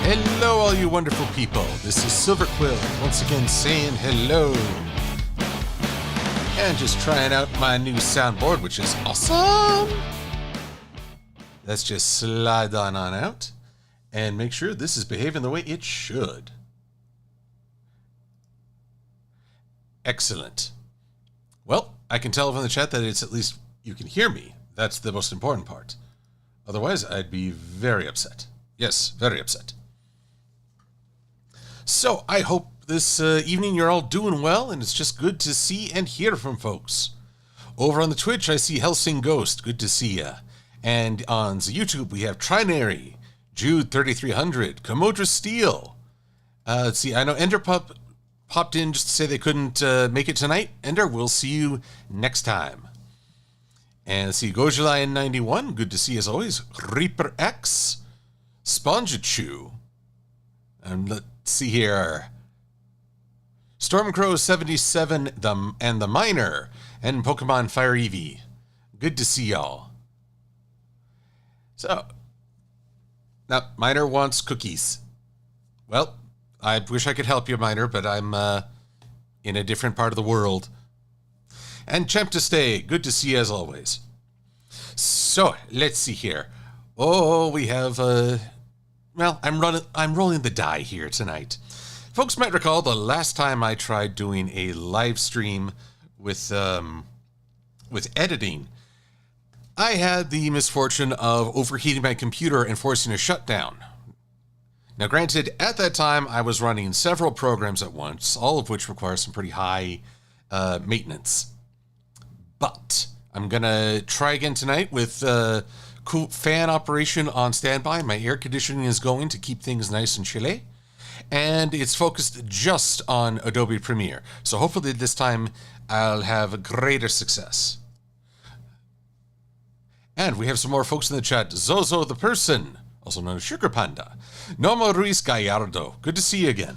Hello, all you wonderful people. This is Silver-Quill, once again saying hello. And just trying out my new soundboard, which is awesome. Let's just slide on out and make sure this is behaving the way it should. Excellent. Well, I can tell from the chat that it's at least you can hear me. That's the most important part. Otherwise, I'd be very upset. Yes, very upset. So, I hope this evening you're all doing well, and it's just good to see and hear from folks. Over on the Twitch, I see Helsing Ghost. Good to see ya. And on the YouTube, we have Trinary, Jude 3300, Commodra Steel. Let's see, I know Ender popped in just to say they couldn't make it tonight. Ender, we'll see you next time. And let's see, Gojalion 91, good to see as always. Reaper X, Spongechew. And let's see here. Stormcrow 77 and the Miner and Pokemon Fire Eevee. Good to see y'all. So, now Miner wants cookies. Well, I wish I could help you, Miner, but I'm in a different part of the world. And Champ to Stay, good to see you as always. So, let's see here. Oh, we have well, I'm rolling the die here tonight. Folks might recall the last time I tried doing a live stream with editing, I had the misfortune of overheating my computer and forcing a shutdown. Now, granted, at that time, I was running several programs at once, all of which require some pretty high maintenance. But I'm going to try again tonight with cool fan operation on standby. My air conditioning is going to keep things nice and chilly. And it's focused just on Adobe Premiere. So hopefully this time I'll have a greater success. And we have some more folks in the chat. Zozo the Person, also known as Sugar Panda. Nomo Ruiz Gallardo, good to see you again.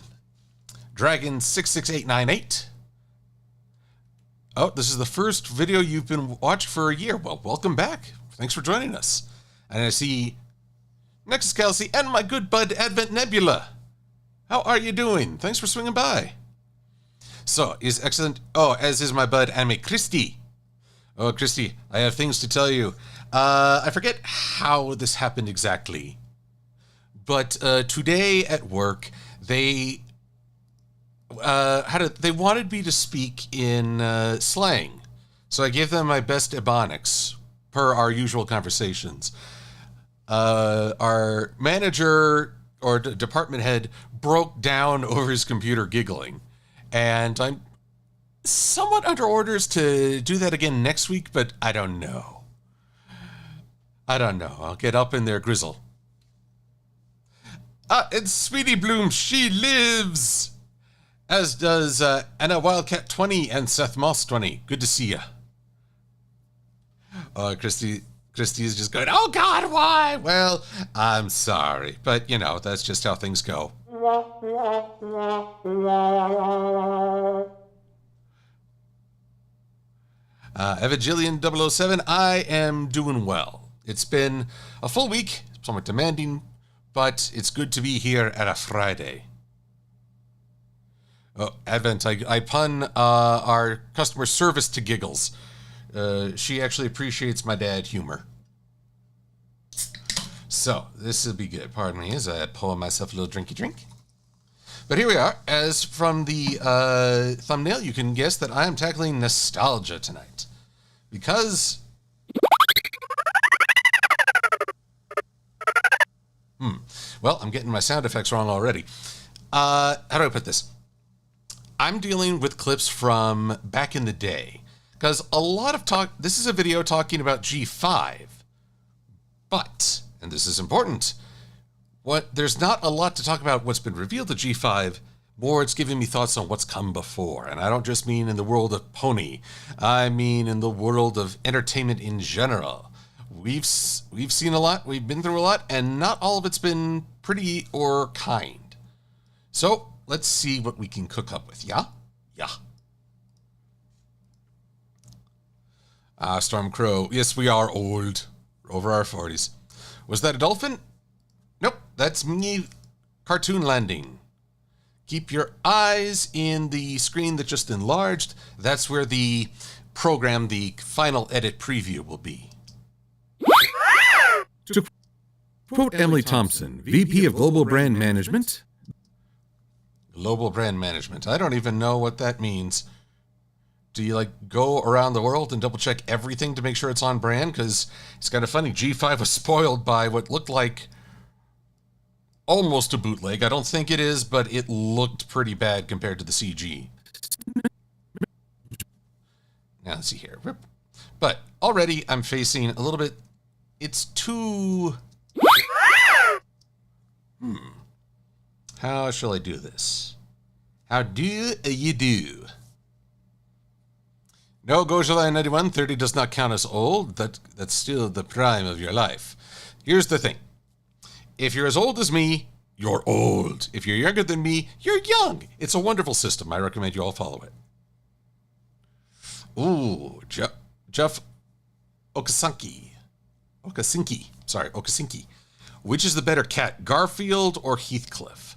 Dragon 66898. Oh, this is the first video you've been watching for a year. Well, welcome back. Thanks for joining us. And I see Nexus Galaxy and my good bud Advent Nebula. How are you doing? Thanks for swinging by. So, is excellent. Oh, as is my bud Anime Christie. Oh, Christie, I have things to tell you. I forget how this happened exactly. But today at work, they wanted me to speak in slang. So I gave them my best Ebonics, per our usual conversations. Our manager or department head broke down over his computer giggling. And I'm somewhat under orders to do that again next week, but I don't know. I'll get up in there, Grizzle. It's Sweetie Bloom. She lives! As does Anna Wildcat 20 and Seth Moss 20. Good to see ya. Christy is just going, oh God, why? Well, I'm sorry, but you know, that's just how things go. Evangelion 007, I am doing well. It's been a full week, somewhat demanding, but it's good to be here at a Friday. Oh, Advent, I pun our customer service to giggles. She actually appreciates my dad humor. So, this will be good. Pardon me as I pour myself a little drinky drink. But here we are. As from the thumbnail, you can guess that I am tackling nostalgia tonight. Because... Well, I'm getting my sound effects wrong already. How do I put this? I'm dealing with clips from back in the day. Because a lot of talk... This is a video talking about G5. But, and this is important, there's not a lot to talk about what's been revealed to G5. More, it's giving me thoughts on what's come before. And I don't just mean in the world of Pony. I mean in the world of entertainment in general. We've seen a lot, we've been through a lot, and not all of it's been pretty or kind. So, let's see what we can cook up with, yeah? Yeah. Stormcrow. Yes, we are old. We're over our 40s. Was that a dolphin? Nope, that's me Cartoon landing. Keep your eyes in the screen that just enlarged. That's where the program, the final edit preview will be. To quote Emily Thompson, VP of Global Brand Management. Global brand management. I don't even know what that means. Do you go around the world and double check everything to make sure it's on brand? Because it's kind of funny. G5 was spoiled by what looked like almost a bootleg. I don't think it is, but it looked pretty bad compared to the CG. Now let's see here. But already I'm facing a little bit. It's too... How shall I do this? How do you do? No, go July 91, 30 does not count as old. That's still the prime of your life. Here's the thing. If you're as old as me, you're old. If you're younger than me, you're young. It's a wonderful system. I recommend you all follow it. Ooh, Jeff Okasinki. Which is the better cat, Garfield or Heathcliff?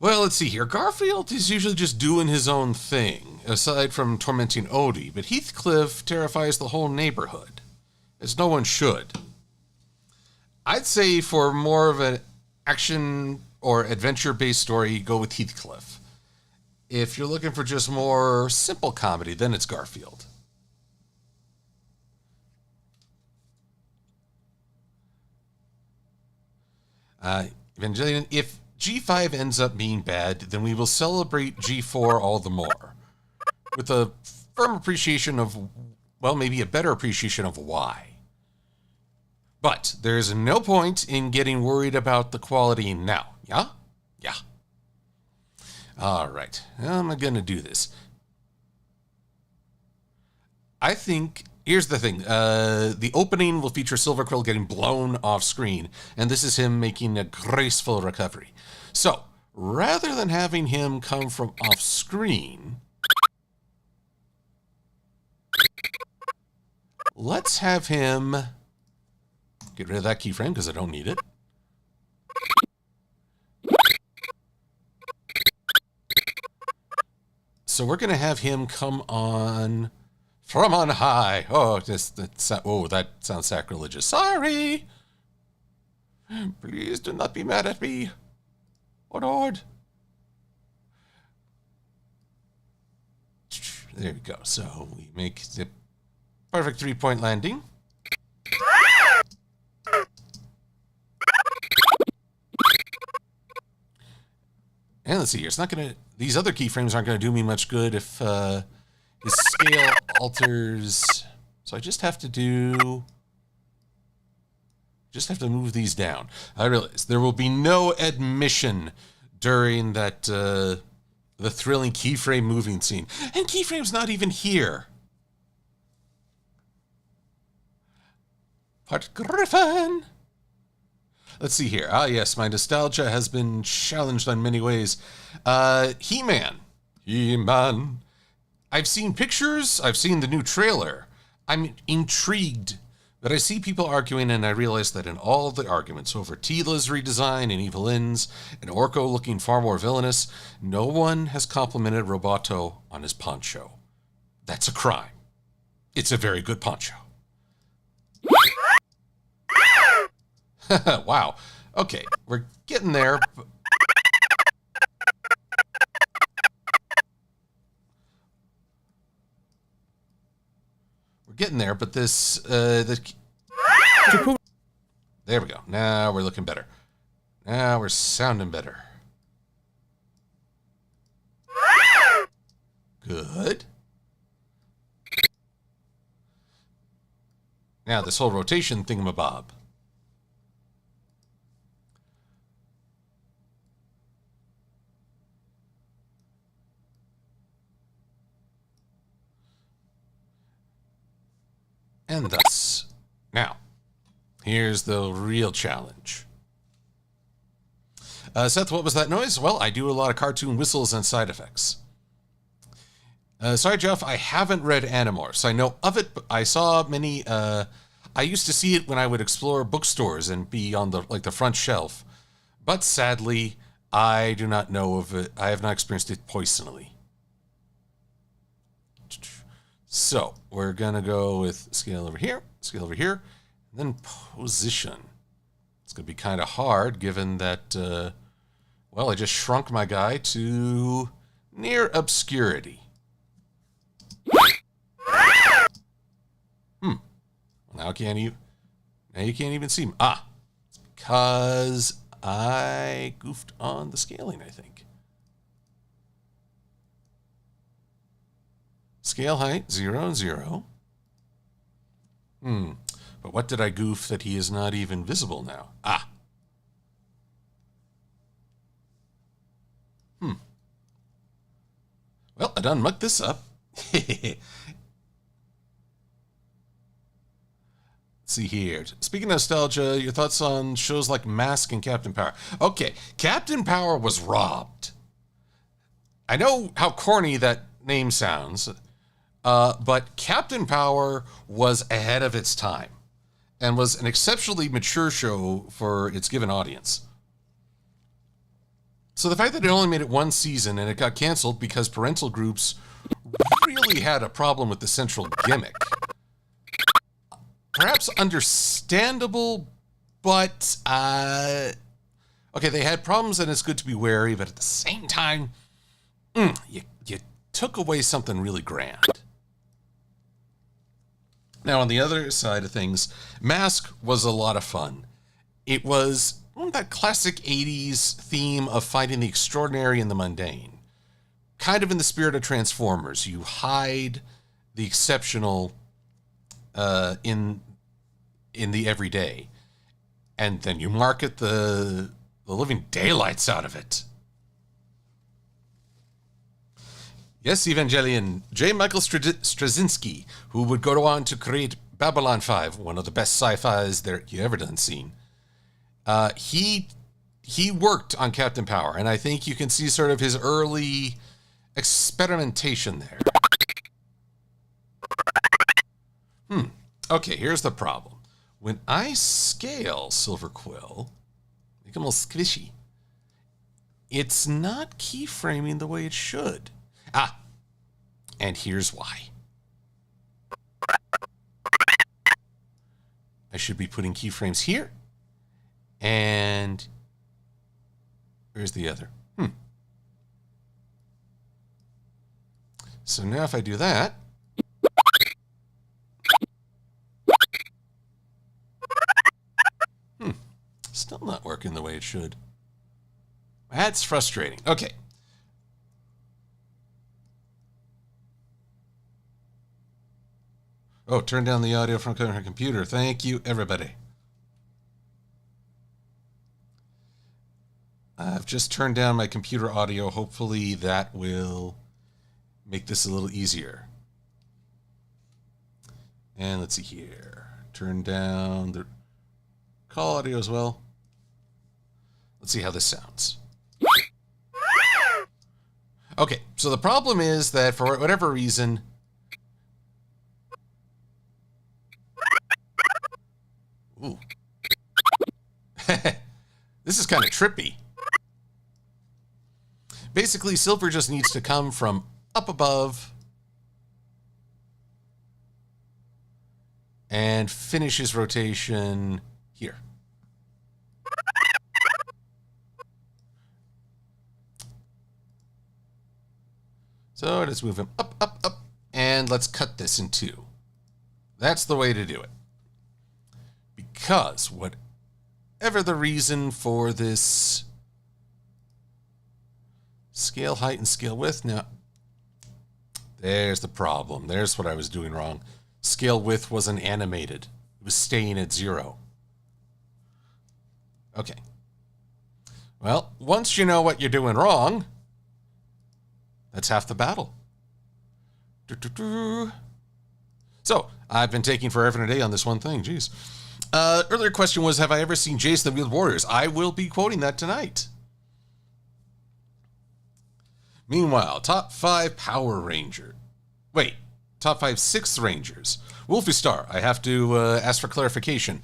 Well, let's see here. Garfield is usually just doing his own thing, aside from tormenting Odie, but Heathcliff terrifies the whole neighborhood, as no one should. I'd say for more of an action or adventure-based story, go with Heathcliff. If you're looking for just more simple comedy, then it's Garfield. Evangelion, if G5 ends up being bad, then we will celebrate G4 all the more. With a firm appreciation of, well, maybe a better appreciation of why. But there's no point in getting worried about the quality now. Yeah? Yeah. All right. How am I going to do this? I think... Here's the thing. The opening will feature Silver-Quill getting blown off screen, and this is him making a graceful recovery. So, rather than having him come from off screen, let's have him get rid of that keyframe because I don't need it. So we're going to have him come on... from on high. Oh, that sounds sacrilegious. Sorry. Please do not be mad at me. Oh, Lord. There we go. So we make the perfect 3-point landing. And let's see here. It's not going to... These other keyframes aren't going to do me much good if... his scale alters, so I just have to move these down. I realize there will be no admission during that, the thrilling keyframe moving scene. And keyframe's not even here. Part Griffin. Let's see here. Ah, yes, my nostalgia has been challenged on many ways. He-Man. He-Man. I've seen pictures, I've seen the new trailer. I'm intrigued, but I see people arguing, and I realize that in all of the arguments over Teela's redesign and Evelyn's, and Orko looking far more villainous, no one has complimented Roboto on his poncho. That's a crime. It's a very good poncho. Wow. Okay, we're getting there. Getting there, but this there we go. Now we're looking better. Now we're sounding better. Good. Now this whole rotation thingamabob. And thus, now, here's the real challenge. Seth, what was that noise? Well, I do a lot of cartoon whistles and side effects. Sorry, Jeff, I haven't read Animorphs. I know of it, but I saw many, I used to see it when I would explore bookstores and be on the front shelf. But sadly, I do not know of it. I have not experienced it personally. So we're going to go with scale over here, and then position. It's going to be kind of hard given that, well, I just shrunk my guy to near obscurity. Now you can't even see me. It's because I goofed on the scaling, I think. Scale height, 0 and 0. But what did I goof that he is not even visible now? Well, I done mucked this up. See here. Speaking of nostalgia, your thoughts on shows like Mask and Captain Power. Okay, Captain Power was robbed. I know how corny that name sounds, but Captain Power was ahead of its time and was an exceptionally mature show for its given audience. So the fact that it only made it one season and it got canceled because parental groups really had a problem with the central gimmick. Perhaps understandable, but, okay, they had problems and it's good to be wary, but at the same time, you took away something really grand. Now, on the other side of things, Mask was a lot of fun. It was that classic 80s theme of finding the extraordinary in the mundane. Kind of in the spirit of Transformers. You hide the exceptional in the everyday, and then you market the living daylights out of it. Yes, Evangelion, J. Michael Straczynski, who would go on to create Babylon 5, one of the best sci-fis that you ever done seen. He worked on Captain Power, and I think you can see sort of his early experimentation there. Okay, here's the problem. When I scale Silver-Quill, make him a little squishy, it's not keyframing the way it should. And here's why. I should be putting keyframes here, and where's the other? So now if I do that, still not working the way it should. That's frustrating. Okay. Oh, turn down the audio from her computer. Thank you, everybody. I've just turned down my computer audio. Hopefully that will make this a little easier. And let's see here. Turn down the call audio as well. Let's see how this sounds. Okay, so the problem is that for whatever reason, ooh. This is kind of trippy. Basically, Silver just needs to come from up above and finish his rotation here. So let's move him up, up, up, and let's cut this in two. That's the way to do it. Because whatever the reason for this scale height and scale width, now there's the problem. There's what I was doing wrong. Scale width wasn't animated. It was staying at 0. Okay. Well, once you know what you're doing wrong, that's half the battle. So, I've been taking forever and a day on this one thing. Jeez. Earlier question was, have I ever seen Jace the Wheeled Warriors? I will be quoting that tonight. Meanwhile, top 5 Power Ranger. Wait, top 5 6th Rangers. Wolfie Star, I have to ask for clarification.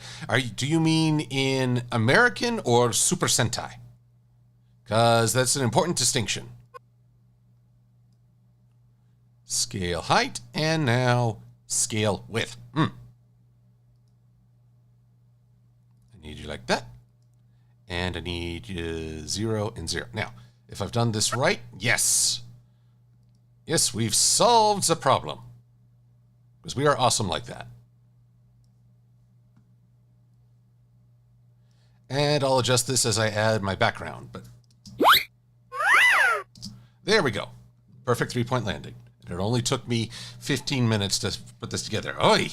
Do you mean in American or Super Sentai? because that's an important distinction. Scale height, and now scale width. I need you like that. And I need you 0 and 0. Now, if I've done this right, yes. Yes, we've solved the problem. Because we are awesome like that. And I'll adjust this as I add my background, but there we go. Perfect 3-point landing. And it only took me 15 minutes to put this together. Oi!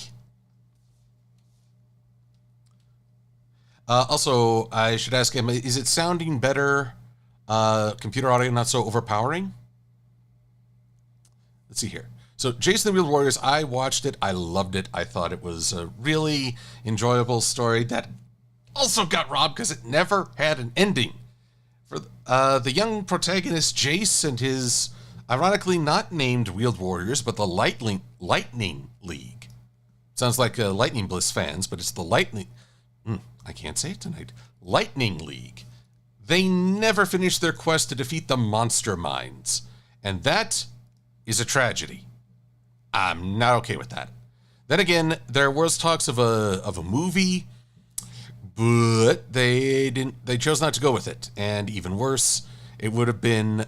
Also, I should ask him, is it sounding better? Computer audio not so overpowering? Let's see here. So, Jason the Wheeled Warriors, I watched it. I loved it. I thought it was a really enjoyable story that also got robbed because it never had an ending. For the young protagonist, Jace, and his, ironically not named Wheeled Warriors, but the Lightning League. Sounds like Lightning Bliss fans, but it's the Lightning... I can't say it tonight. Lightning League. They never finished their quest to defeat the monster minds. And that is a tragedy. I'm not okay with that. Then again, there was talks of a movie, but they chose not to go with it. And even worse, it would have been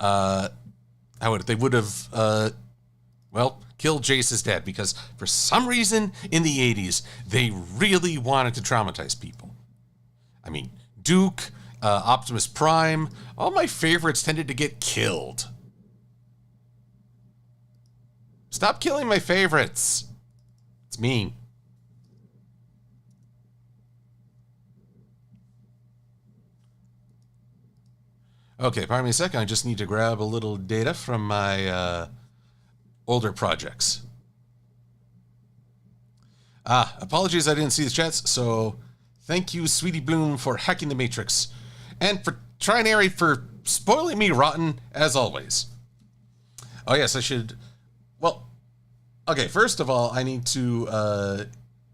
they would have killed Jace's dad, because for some reason in the 80s, they really wanted to traumatize people. I mean, Duke, Optimus Prime, all my favorites tended to get killed. Stop killing my favorites. It's mean. Okay, pardon me a second. I just need to grab a little data from my older projects. Apologies I didn't see the chats, so thank you, Sweetie Bloom, for hacking the Matrix. And for Trinary for spoiling me rotten, as always. Oh yes, I should... Well, okay, first of all, I need to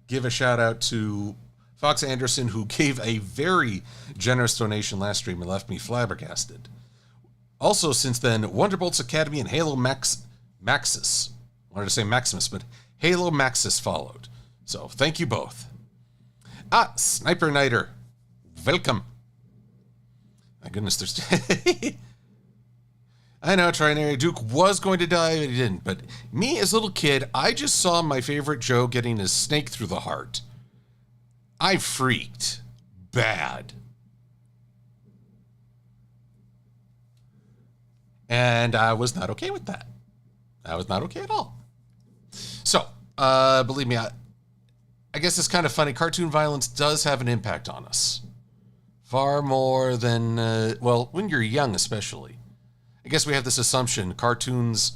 give a shout out to Fox Anderson, who gave a very generous donation last stream and left me flabbergasted. Also, since then, Wonderbolts Academy and Halo Maxis. I wanted to say Maximus, but Halo Maxis followed. So, thank you both. Sniper Nighter. Welcome. My goodness, there's... I know Trinary Duke was going to die, but he didn't. But me, as a little kid, I just saw my favorite Joe getting his snake through the heart. I freaked. Bad. And I was not okay with that. I was not okay at all. So, believe me, I guess it's kind of funny. Cartoon violence does have an impact on us. Far more than, when you're young especially. I guess we have this assumption, cartoons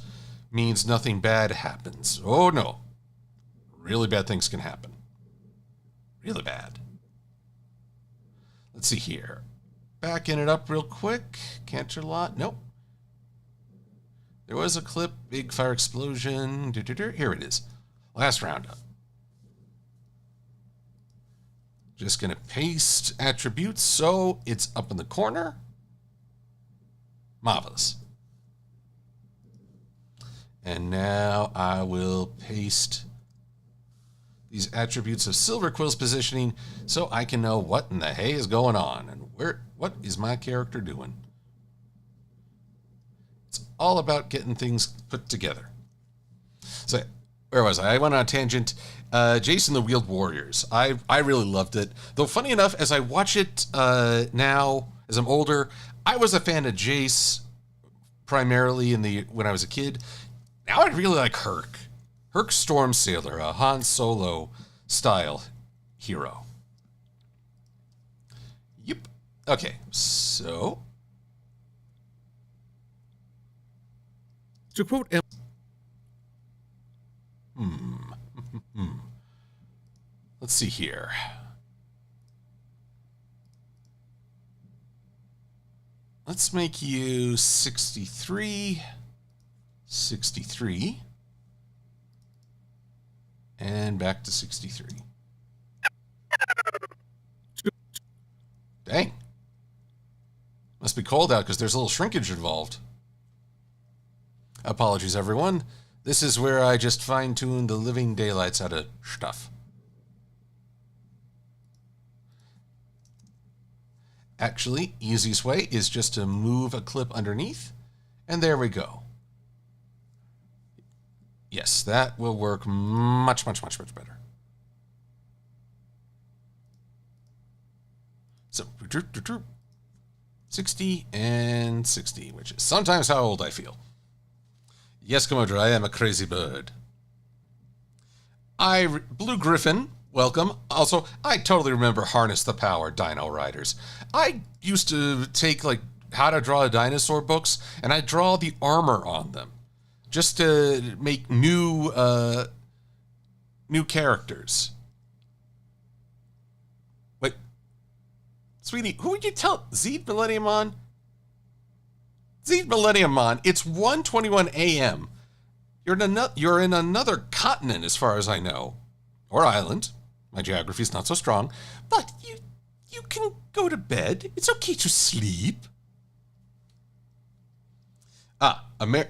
means nothing bad happens. Oh no. Really bad things can happen. Really bad. Let's see here. Backing it up real quick. Cancer lot. Nope. There was a clip. Big fire explosion. Here it is. Last roundup. Just going to paste attributes so it's up in the corner. Marvelous. And now I will paste these attributes of Silver-Quill's positioning so I can know what in the hay is going on and what is my character doing. It's all about getting things put together. So, where was I? I went on a tangent. Jason the Wheeled Warriors. I really loved it. Though, funny enough, as I watch it now, as I'm older, I was a fan of Jace primarily when I was a kid. Now I really like Herc. Herc Storm Sailor, a Han Solo style hero. Yep. Okay, so To quote let's see here. Let's make you 63, and back to 63. Dang. must be cold out because there's a little shrinkage involved. Apologies, everyone. This is where I just fine-tune the living daylights out of stuff. Actually, easiest way is just to move a clip underneath, and there we go. Yes, that will work much, much, much, much better. So, 60 and 60, which is sometimes how old I feel. Yes, Commodore, I am a crazy bird. Blue Griffin, welcome. Also, I totally remember Harness the Power Dino Riders. I used to take, like, how to draw a dinosaur books, and I'd draw the armor on them, just to make new characters. Wait, sweetie, who would you tell? Zed Millennium on? Zed Millennium on. It's 1:21 a.m. You're in another continent, as far as I know, or island. My geography's not so strong, but you can go to bed. It's okay to sleep.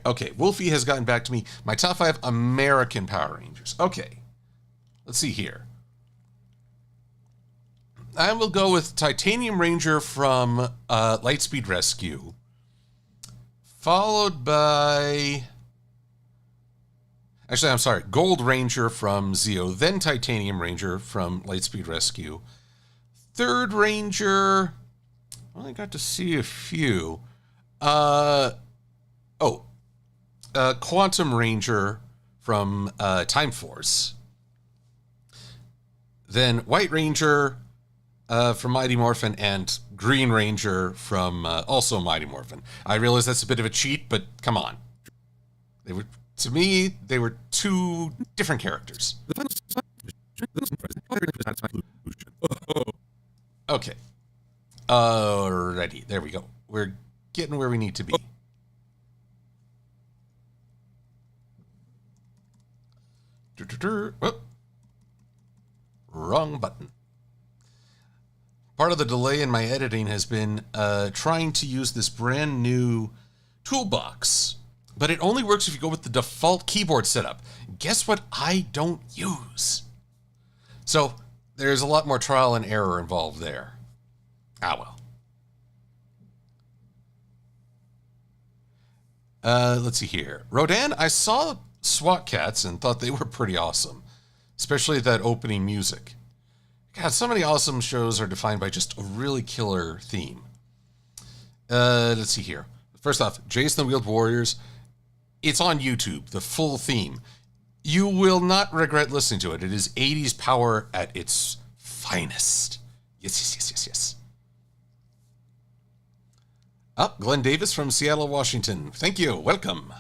Okay, Wolfie has gotten back to me. My top 5 American Power Rangers. Okay, let's see here. I will go with Titanium Ranger from Lightspeed Rescue, followed by... Actually, I'm sorry, Gold Ranger from Zeo, then Titanium Ranger from Lightspeed Rescue. Third Ranger, I only got to see a few. Quantum Ranger from Time Force. Then White Ranger from Mighty Morphin, and Green Ranger from also Mighty Morphin. I realize that's a bit of a cheat, but come on. To me, they were two different characters. Okay. Alrighty, there we go. We're getting where we need to be. Oh. Wrong button. Part of the delay in my editing has been trying to use this brand new toolbox, but it only works if you go with the default keyboard setup. Guess what I don't use? So there's a lot more trial and error involved there. Ah, well. Let's see here. Rodan, I saw SWAT Cats and thought they were pretty awesome, especially that opening music. God, so many awesome shows are defined by just a really killer theme. Let's see here. First off, Jason the Wheeled Warriors. It's on YouTube, the full theme. You will not regret listening to it. It is 80s power at its finest. Yes. Glenn Davis from Seattle, Washington. Thank you. Welcome.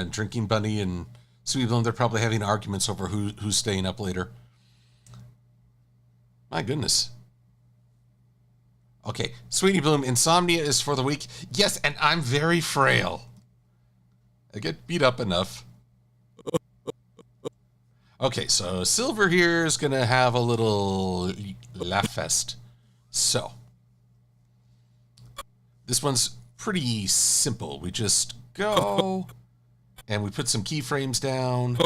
Drinking Bunny and Sweet Bloom, they're probably having arguments over who's staying up later. My goodness. Okay, Sweetie Bloom, insomnia is for the weak. Yes, and I'm very frail. I get beat up enough. Okay, so Silver here is going to have a little laugh fest. So, this one's pretty simple. We just go and we put some keyframes down.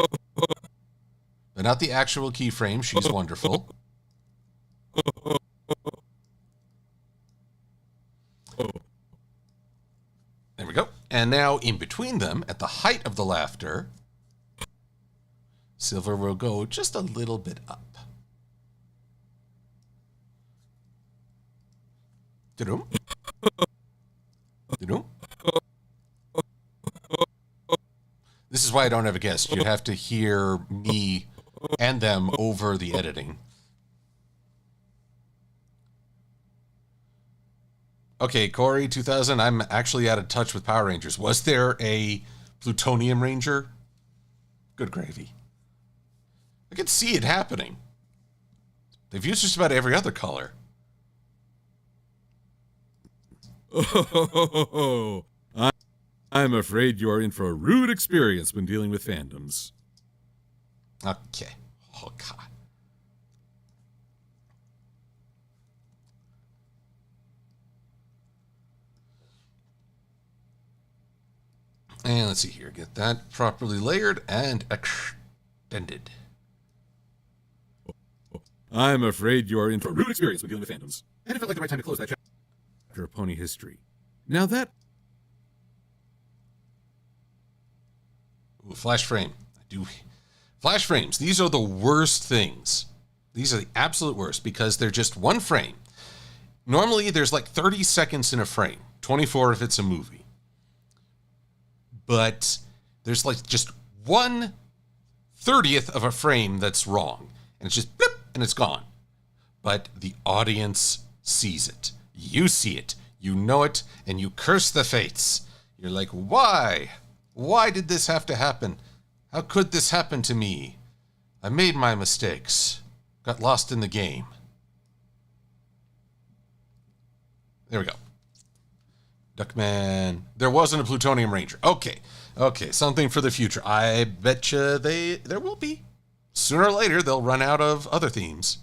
But not the actual keyframe. She's wonderful. There we go. And now in between them, at the height of the laughter, Silver will go just a little bit up. Da-dum. Da-dum. This is why I don't have a guest. You'd have to hear me and them over the editing. Okay, Corey, 2000, I'm actually out of touch with Power Rangers. Was there a Plutonium Ranger? Good gravy. I could see it happening. They've used just about every other color. I'm afraid you're in for a rude experience when dealing with fandoms. Okay. Oh, God. And let's see here. Get that properly layered and extended. I'm afraid you're in for a rude experience with dealing with fandoms. And it felt like the right time to close that chapter of pony history. Now that... Ooh, flash frame. Flash frames. These are the worst things. These are the absolute worst because they're just one frame. Normally, there's like 30 seconds in a frame. 24 if it's a movie. But there's like just 1/30th of a frame that's wrong. And it's just blip, and it's gone. But the audience sees it. You see it. You know it, and you curse the fates. You're like, why? Why did this have to happen? How could this happen to me? I made my mistakes. Got lost in the game. There we go. Duckman. There wasn't a Plutonium Ranger. Okay. Something for the future. I betcha there will be. Sooner or later, they'll run out of other themes.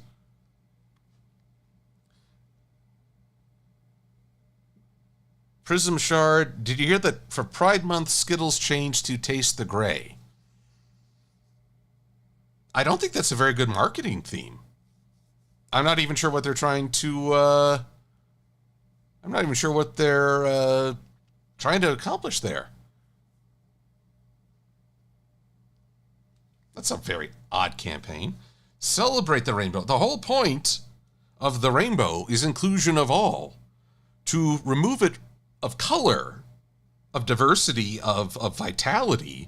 Prism Shard. Did you hear that for Pride Month, Skittles changed to Taste the Gray? I don't think that's a very good marketing theme. I'm not even sure what they're trying to... I'm not even sure what they're trying to accomplish there. That's a very odd campaign. Celebrate the rainbow. The whole point of the rainbow is inclusion of all. To remove it of color, of diversity, of vitality,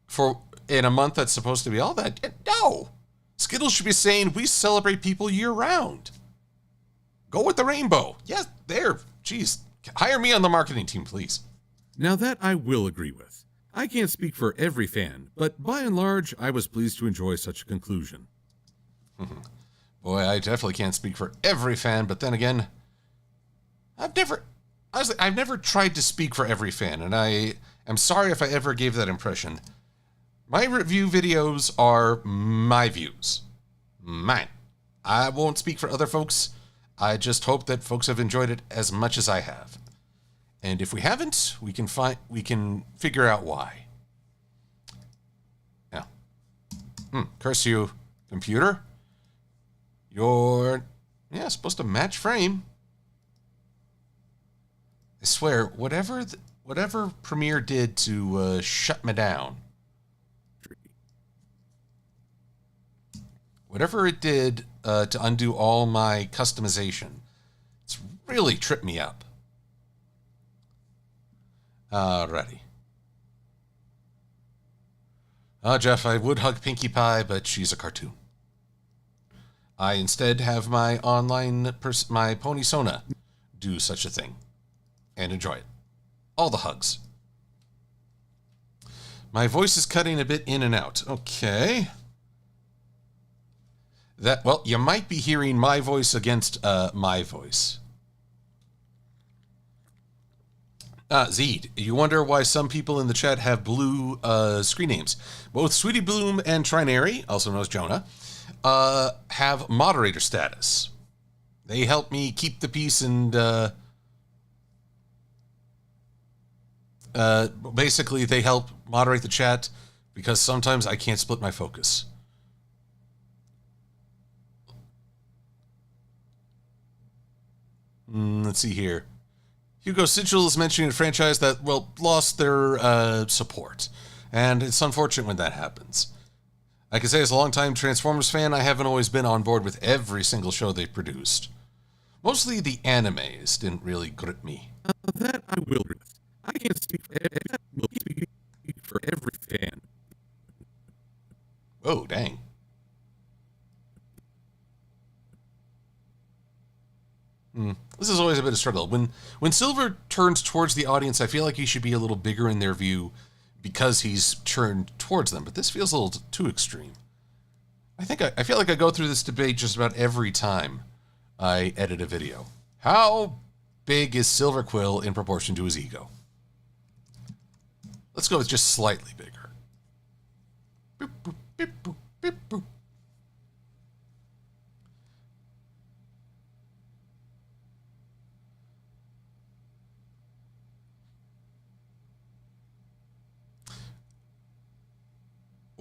for in a month that's supposed to be all that. No! Skittles should be saying, we celebrate people year-round. Go with the rainbow. Yes, there. Jeez. Hire me on the marketing team, please. Now that I will agree with. I can't speak for every fan, but by and large, I was pleased to enjoy such a conclusion. Boy, I definitely can't speak for every fan, but then again, I've never tried to speak for every fan, and I am sorry if I ever gave that impression. My review videos are my views. Mine. I won't speak for other folks. I just hope that folks have enjoyed it as much as I have. And if we haven't, we can figure out why. Now, curse you, computer. You're supposed to match frame. I swear, whatever Premiere did to shut me down, whatever it did to undo all my customization, it's really tripped me up. Alrighty. Jeff, I would hug Pinkie Pie, but she's a cartoon. I instead have my my Pony Sona do such a thing and enjoy it. All the hugs. My voice is cutting a bit in and out. Okay. Well, you might be hearing my voice against my voice. Zeed, you wonder why some people in the chat have blue screen names. Both Sweetie Bloom and Trinary, also known as Jonah, have moderator status. They help me keep the peace and basically they help moderate the chat because sometimes I can't split my focus. Let's see here. Hugo Sigil is mentioning a franchise that, lost their support. And it's unfortunate when that happens. I can say as a longtime Transformers fan, I haven't always been on board with every single show they've produced. Mostly the animes didn't really grip me. That I will agree with. I can't speak for every fan. Oh, dang. This is always a bit of struggle. When Silver turns towards the audience, I feel like he should be a little bigger in their view because he's turned towards them. But this feels a little too extreme. I feel like I go through this debate just about every time I edit a video. How big is Silver-Quill in proportion to his ego? Let's go with just slightly bigger.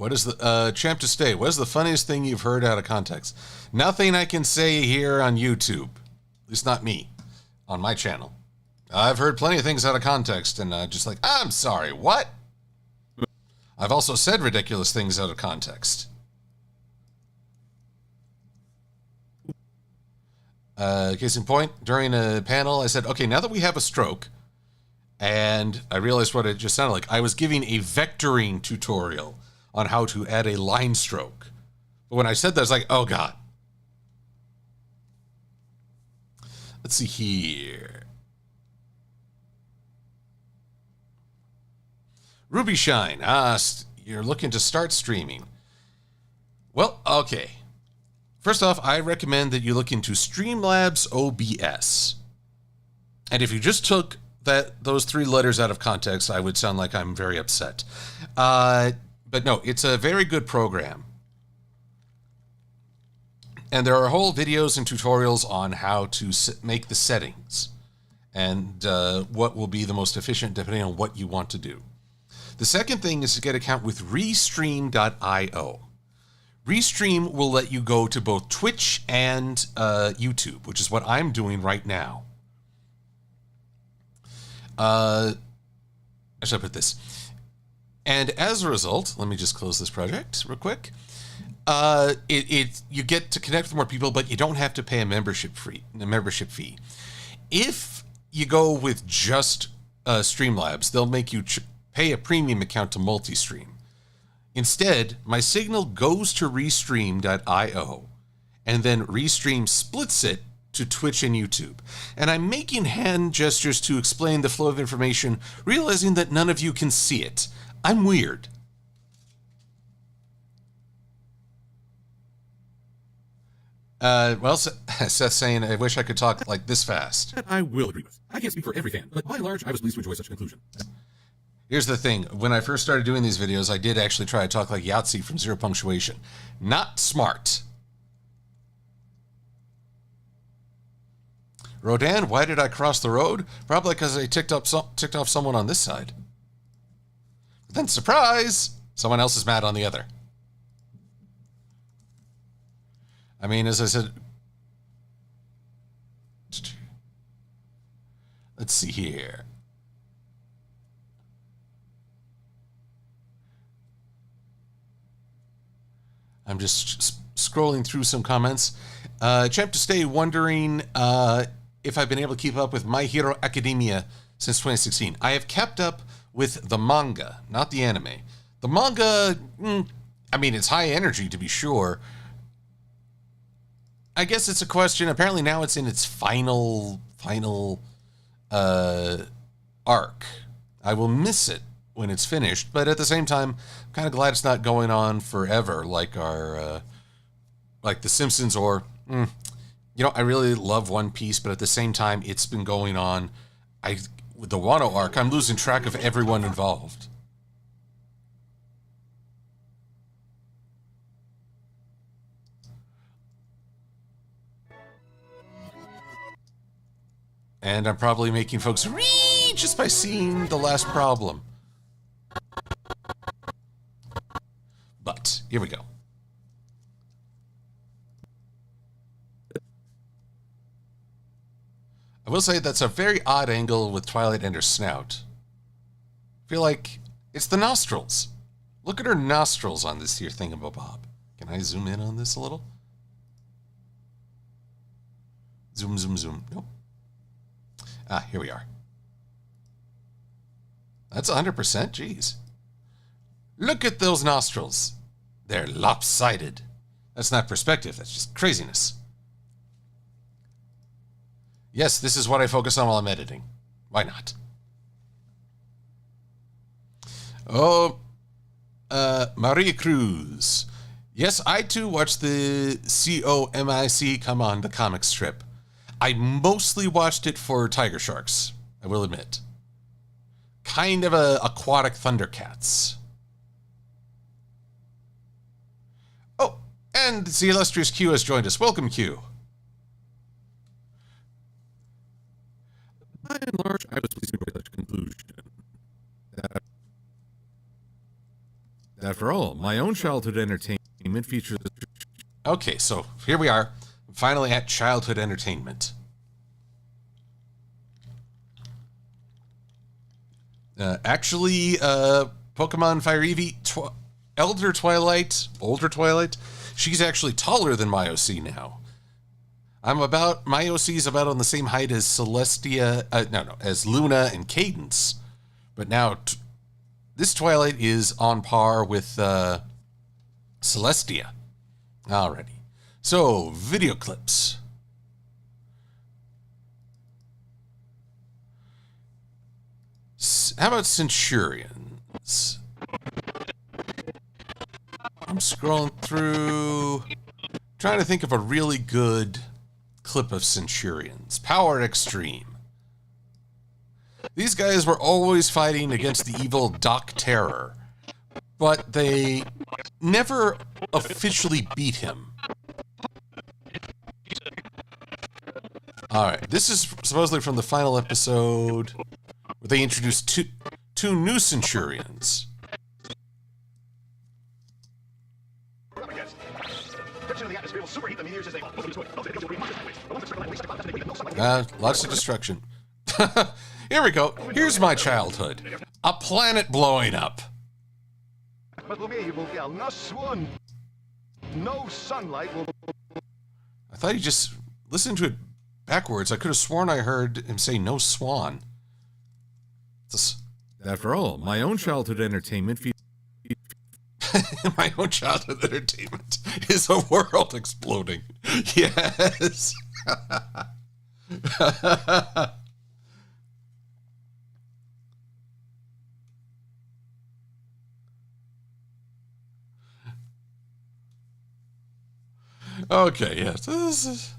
What is the champ to stay? What is the funniest thing you've heard out of context? Nothing I can say here on YouTube. At least not me. On my channel. I've heard plenty of things out of context and just like, I'm sorry, what? I've also said ridiculous things out of context. Case in point, during a panel, I said, okay, now that we have a stroke, and I realized what it just sounded like. I was giving a vectoring tutorial on how to add a line stroke. But when I said that, I was like, oh, God. Let's see here. Ruby Shine asked, you're looking to start streaming. Well, okay. First off, I recommend that you look into Streamlabs OBS. And if you just took those 3 letters out of context, I would sound like I'm very upset. But no, it's a very good program. And there are whole videos and tutorials on how to make the settings and what will be the most efficient depending on what you want to do. The second thing is to get an account with Restream.io. Restream will let you go to both Twitch and YouTube, which is what I'm doing right now. How should I put this? And as a result, let me just close this project real quick. You get to connect with more people, but you don't have to pay a membership fee. If you go with just Streamlabs, they'll make you pay a premium account to multi-stream. Instead, my signal goes to Restream.io, and then Restream splits it to Twitch and YouTube. And I'm making hand gestures to explain the flow of information, realizing that none of you can see it. I'm weird. Well, Seth's saying, I wish I could talk like this fast. That I will agree with. I can't speak for every fan, but by and large, I was pleased to enjoy such a conclusion. Here's the thing. When I first started doing these videos, I did actually try to talk like Yahtzee from Zero Punctuation. Not smart. Rodan, why did I cross the road? Probably because I ticked off someone on this side. But then, surprise! Someone else is mad on the other. I mean, as I said... Let's see here. I'm just scrolling through some comments. Champ to Stay wondering if I've been able to keep up with My Hero Academia since 2016. I have kept up with the manga, not the anime. The manga, I mean, it's high energy to be sure. I guess it's a question. Apparently now it's in its final arc. I will miss it when it's finished, but at the same time, I'm kind of glad it's not going on forever like like The Simpsons or, you know, I really love One Piece, but at the same time, it's been going on. With the Wano arc, I'm losing track of everyone involved. And I'm probably making folks read just by seeing the last problem. But here we go. I will say that's a very odd angle with Twilight and her snout. I feel like it's the nostrils. Look at her nostrils on this here thingamabob. Can I zoom in on this a little? Zoom, zoom, zoom. Nope. Ah, here we are. That's 100%? Jeez. Look at those nostrils. They're lopsided. That's not perspective. That's just craziness. Yes, this is what I focus on while I'm editing. Why not? Oh, Maria Cruz. Yes, I too watched the COMIC Come On, the comic strip. I mostly watched it for Tiger Sharks, I will admit. Kind of a aquatic Thundercats. Oh, and the illustrious Q has joined us. Welcome, Q. By and large, I was pleased to enjoy such a conclusion. After all, my own childhood entertainment features... Okay, so here we are, finally at childhood entertainment. Pokemon Fire Eevee, older Twilight, she's actually taller than my OC now. My OC is about on the same height as Celestia, as Luna and Cadence. But now, this Twilight is on par with Celestia. Alrighty. So, video clips. How about Centurions? I'm scrolling through, trying to think of a really good clip of Centurions. Power Extreme. These guys were always fighting against the evil Doc Terror, but they never officially beat him. Alright, this is supposedly from the final episode where they introduced two new Centurions. Lots of destruction. Here we go. Here's my childhood. A planet blowing up. No sunlight will... I thought he just listened to it backwards. I could have sworn I heard him say no swan. After all, my own childhood entertainment my own childhood entertainment is a world exploding. Yes. Okay, yes.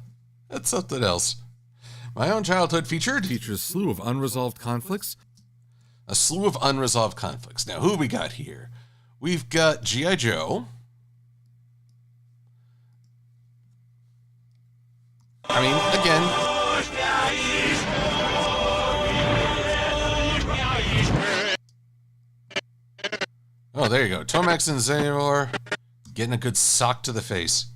That's something else. My own childhood featured... features a slew of unresolved conflicts. A slew of unresolved conflicts. Now, who we got here? We've got G.I. Joe. I mean, again... Oh, there you go. Tomax and Xehanort getting a good sock to the face.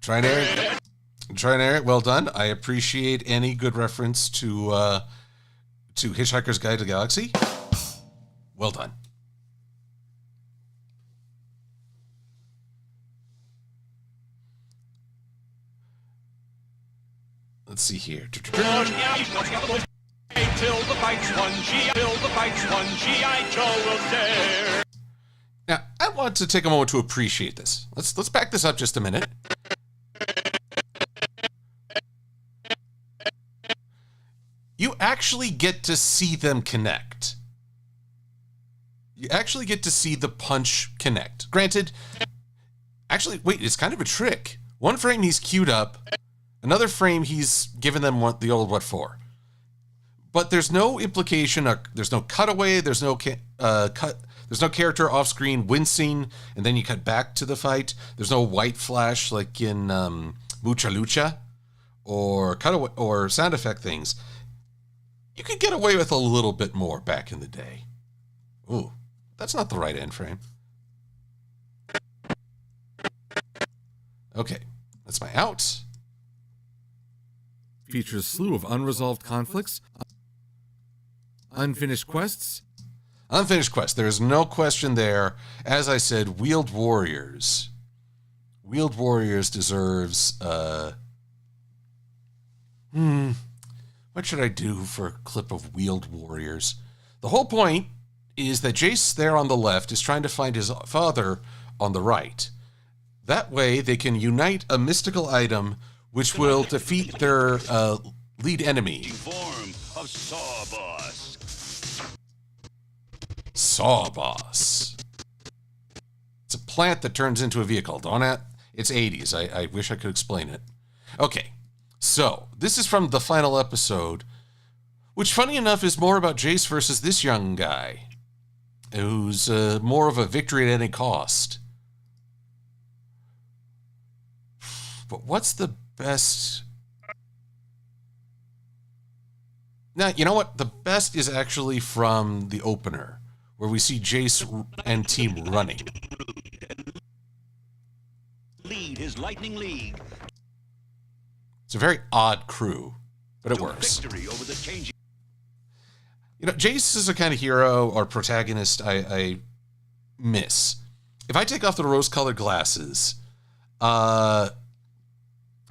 Try and air it. Well done. I appreciate any good reference to Hitchhiker's Guide to the Galaxy. Well done. Let's see here. Now, I want to take a moment to appreciate this. Let's back this up just a minute. You actually get to see them connect. You actually get to see the punch connect. Granted, actually, wait, it's kind of a trick. One frame he's queued up, another frame he's given them the old what for. But there's no implication, there's no cutaway, there's no there's no character off screen wincing, and then you cut back to the fight. There's no white flash like in Mucha Lucha, or cutaway or sound effect things. You could get away with a little bit more back in the day. Ooh, that's not the right end frame. Okay, that's my out. Features a slew of unresolved conflicts, unfinished quests. Unfinished quest. There's no question there. As I said, Wheeled Warriors. Wheeled Warriors deserves, what should I do for a clip of Wheeled Warriors? The whole point is that Jace there on the left is trying to find his father on the right. That way they can unite a mystical item which will defeat their lead enemy. Form of Sawboss. Sawboss. It's a plant that turns into a vehicle, don't it? It's 80s. I wish I could explain it. Okay. So, this is from the final episode, which, funny enough, is more about Jace versus this young guy, who's more of a victory at any cost. But what's the best... Now, you know what? The best is actually from the opener, where we see Jace and team running. Lead his Lightning League. It's a very odd crew, but it works. Victory over the changing. You know, Jace is a kind of hero or protagonist I miss. If I take off the rose-colored glasses, how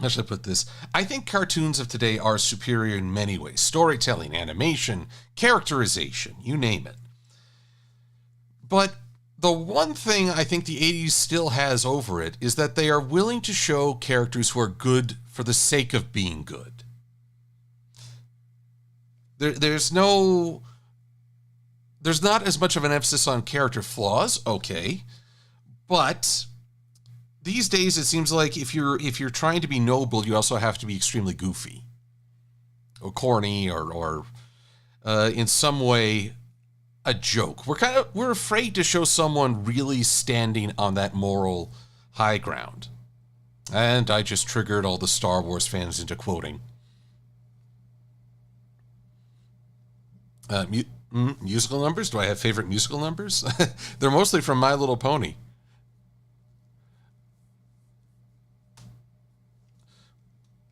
should I put this? I think cartoons of today are superior in many ways. Storytelling, animation, characterization, you name it. But the one thing I think the 80s still has over it is that they are willing to show characters who are good for the sake of being good. There's not as much of an emphasis on character flaws, okay, but these days it seems like if you're trying to be noble, you also have to be extremely goofy, or corny, or in some way a joke. We're afraid to show someone really standing on that moral high ground, and I just triggered all the Star Wars fans into quoting. Musical numbers? Do I have favorite musical numbers? They're mostly from My Little Pony.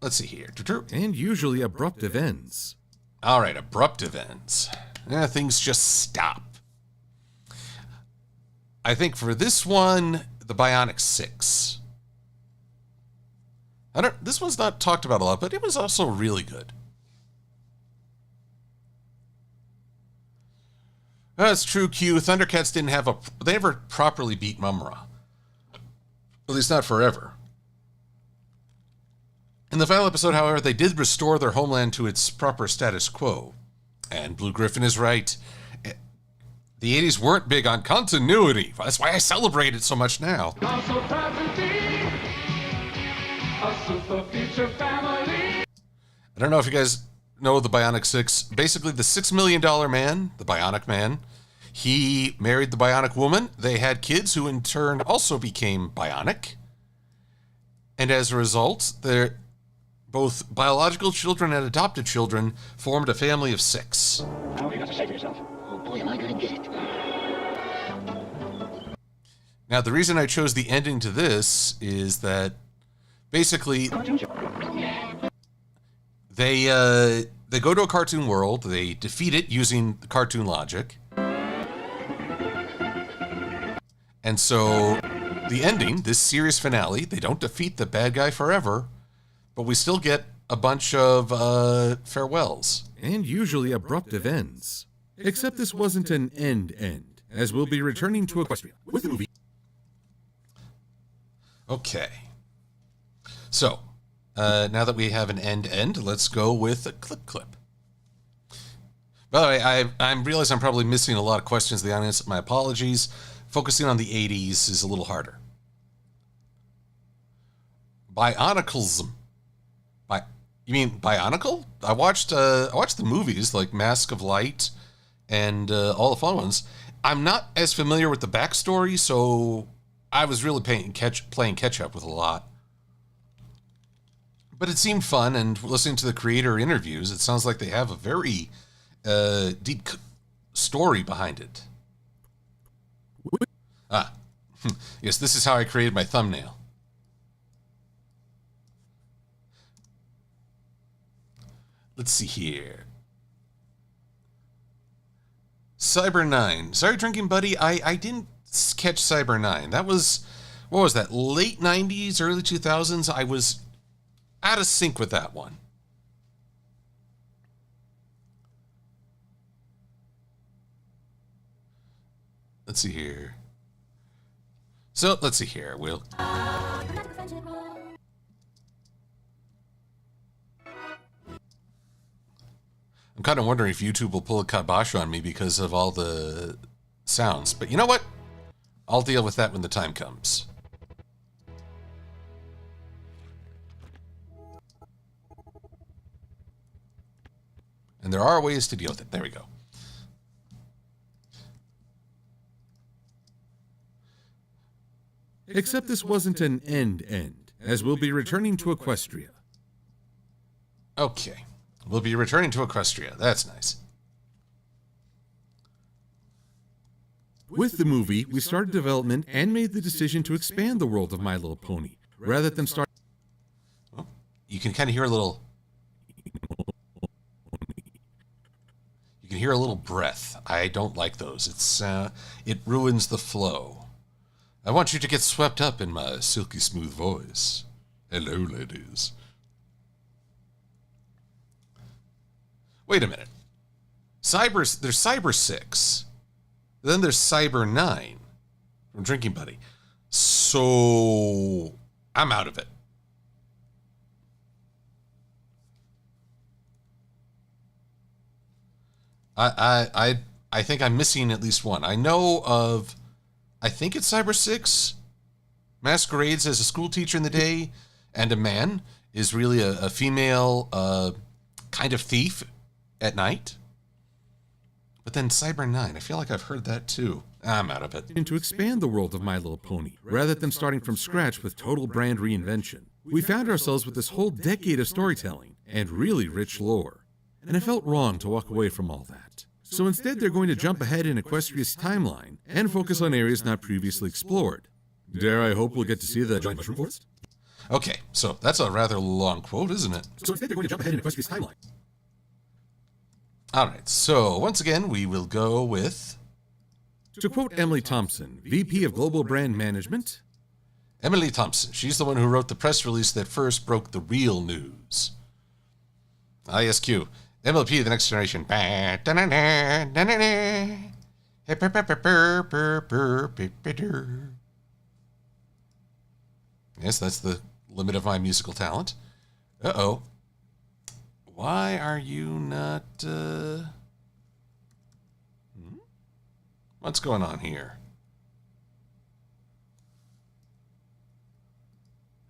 Let's see here. And usually abruptive ends. All right, abruptive ends. Yeah, things just stop. I think for this one, the Bionic 6. This one's not talked about a lot, but it was also really good. That's true, Q. Thundercats didn't have they never properly beat Mumra. At least not forever. In the final episode, however, they did restore their homeland to its proper status quo. And Blue Griffin is right. The 80s weren't big on continuity. That's why I celebrate it so much now. I'm so proud to be a super future family. I don't know if you guys know the Bionic 6. Basically, the $6 million man, the Bionic Man, he married the Bionic Woman. They had kids who in turn also became Bionic. And as a result, both biological children and adopted children formed a family of 6. How are you going to save yourself? Oh boy, am I going to get it. Now, the reason I chose the ending to this is that basically they go to a cartoon world, they defeat it using the cartoon logic. And so the ending, this series finale, they don't defeat the bad guy forever, but we still get a bunch of farewells. And usually abruptive ends. Except this wasn't an end, as we'll be returning to Equestria with the movie. Okay. So, now that we have an end, let's go with a clip. By the way, I realize I'm probably missing a lot of questions in the audience. My apologies. Focusing on the 80s is a little harder. Bionicalism. You mean Bionicle? I watched the movies like Mask of Light and all the fun ones. I'm not as familiar with the backstory, so I was really playing catch up with a lot. But it seemed fun, and listening to the creator interviews, it sounds like they have a very deep story behind it. Yes, this is how I created my thumbnail. Let's see here. Cyber 9. Sorry, Drinking Buddy, I didn't catch Cyber 9. That was, what was that, late 90s, early 2000s? I was out of sync with that one. Let's see here. So, let's see here, Will. I'm kind of wondering if YouTube will pull a kibosh on me because of all the sounds. But you know what? I'll deal with that when the time comes. And there are ways to deal with it. There we go. Except this wasn't an end, as we'll be returning to Equestria. Okay. We'll be returning to Equestria. That's nice. With the movie, we started development and made the decision to expand the world of My Little Pony, rather than start... Well, you can kind of hear a little... You can hear a little breath. I don't like those. It ruins the flow. I want you to get swept up in my silky smooth voice. Hello, ladies. Wait a minute. There's Cyber 6. Then there's Cyber 9 from Drinking Buddy. So I'm out of it. I think I'm missing at least one. I know of, I think it's Cyber 6 masquerades as a school teacher in the day, and a man is really a female kind of thief at night. But then Cyber 9, I feel like I've heard that too. I'm out of it. To expand the world of My Little Pony, rather than starting from scratch with total brand reinvention. We found ourselves with this whole decade of storytelling and really rich lore, and it felt wrong to walk away from all that. So instead, they're going to jump ahead in Equestria's timeline and focus on areas not previously explored. Dare I hope we'll get to see the giant mushroom forest? Okay, so that's a rather long quote, isn't it? So instead, they're going to jump ahead in Equestria's timeline. All right, so once again, we will go with... To quote Emily Thompson, VP of Global Brand Management, Emily Thompson. She's the one who wrote the press release that first broke the real news. ISQ. MLP, the next generation. Yes, that's the limit of my musical talent. Uh-oh. Why are you not... What's going on here?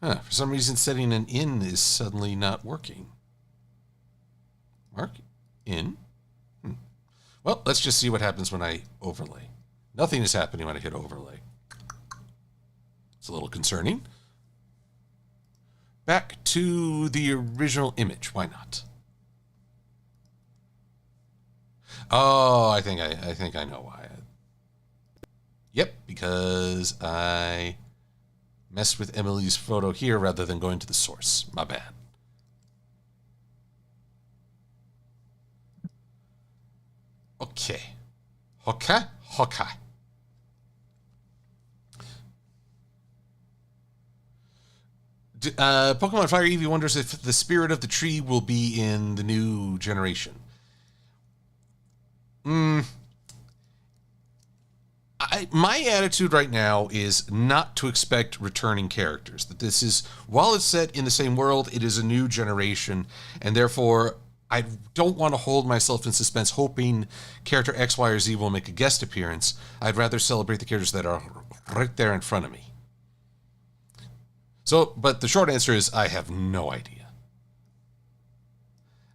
For some reason, setting an in is suddenly not working. Mark? In? Well, let's just see what happens when I overlay. Nothing is happening when I hit overlay. It's a little concerning. Back to the original image. Why not? Oh, I think I know why. Yep, because I messed with Emily's photo here rather than going to the source. My bad. Okay. Okay. Pokemon Fire Eevee wonders if the spirit of the tree will be in the new generation. My attitude right now is not to expect returning characters. That this is, while it's set in the same world, it is a new generation, and therefore I don't want to hold myself in suspense hoping character X, Y, or Z will make a guest appearance. I'd rather celebrate the characters that are right there in front of me. So, but the short answer is I have no idea.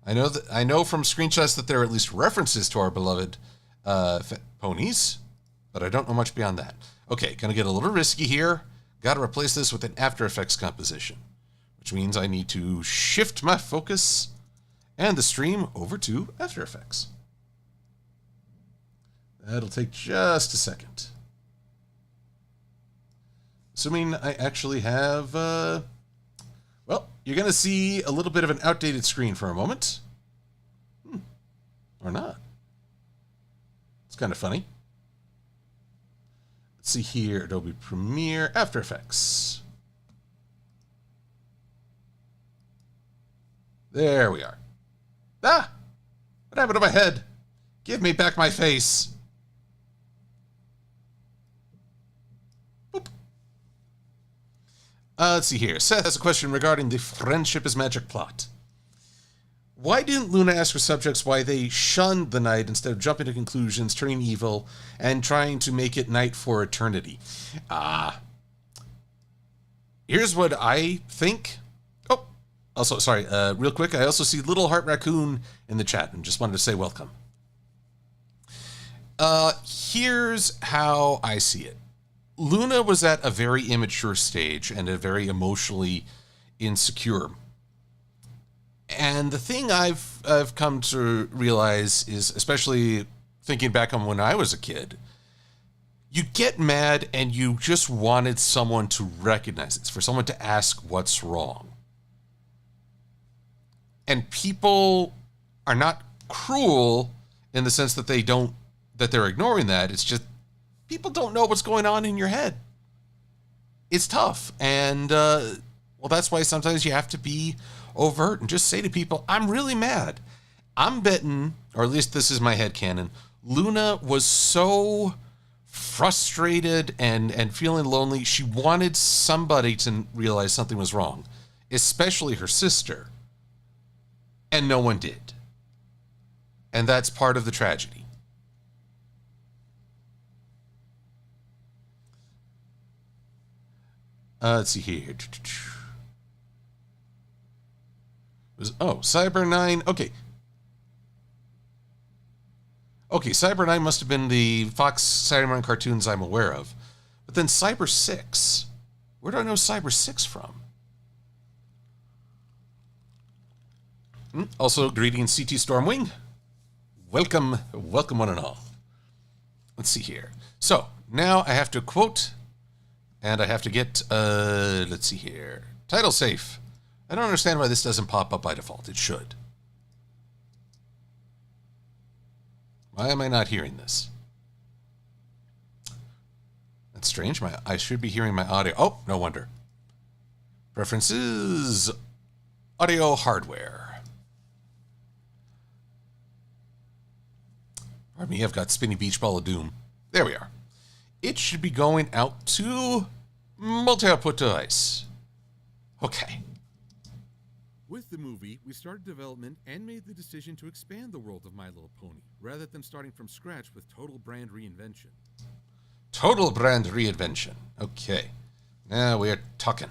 I know from screenshots that there are at least references to our beloved ponies, but I don't know much beyond that. Okay, gonna get a little risky here. Gotta replace this with an After Effects composition, which means I need to shift my focus and the stream over to After Effects. That'll take just a second. Assuming I actually have, well, you're gonna see a little bit of an outdated screen for a moment. Or not. It's kind of funny. Let's see here, Adobe Premiere, After Effects. There we are. Ah! What happened to my head? Give me back my face. Boop. Let's see here. Seth has a question regarding the Friendship is Magic plot. Why didn't Luna ask her subjects why they shunned the night instead of jumping to conclusions, turning evil, and trying to make it night for eternity? Here's what I think. Oh, also, sorry, real quick, I also see Little Heart Raccoon in the chat and just wanted to say welcome. Here's how I see it. Luna was at a very immature stage and a very emotionally insecure And the thing I've come to realize is, especially thinking back on when I was a kid, you get mad and you just wanted someone to recognize it, for someone to ask what's wrong. And people are not cruel in the sense that they're ignoring that. It's just people don't know what's going on in your head. It's tough. And, that's why sometimes you have to be overt and just say to people, I'm really mad. I'm betting, or at least this is my headcanon, Luna was so frustrated and feeling lonely, she wanted somebody to realize something was wrong, especially her sister. And no one did. And that's part of the tragedy. Let's see here. Cyber 9. Okay, Cyber 9 must have been the Fox Saturday morning cartoons I'm aware of. But then Cyber 6. Where do I know Cyber 6 from? Also, greetings, CT Stormwing. Welcome one and all. Let's see here. So, now I have to quote, and I have to get, let's see here. Title safe. I don't understand why this doesn't pop up by default. It should. Why am I not hearing this? That's strange. I should be hearing my audio. Oh, no wonder. Preferences. Audio hardware. Pardon me, I've got Spinny Beach Ball of Doom. There we are. It should be going out to multi-output device. Okay. With the movie, we started development and made the decision to expand the world of My Little Pony, rather than starting from scratch with total brand reinvention. Total brand reinvention. Okay. Now we're talking.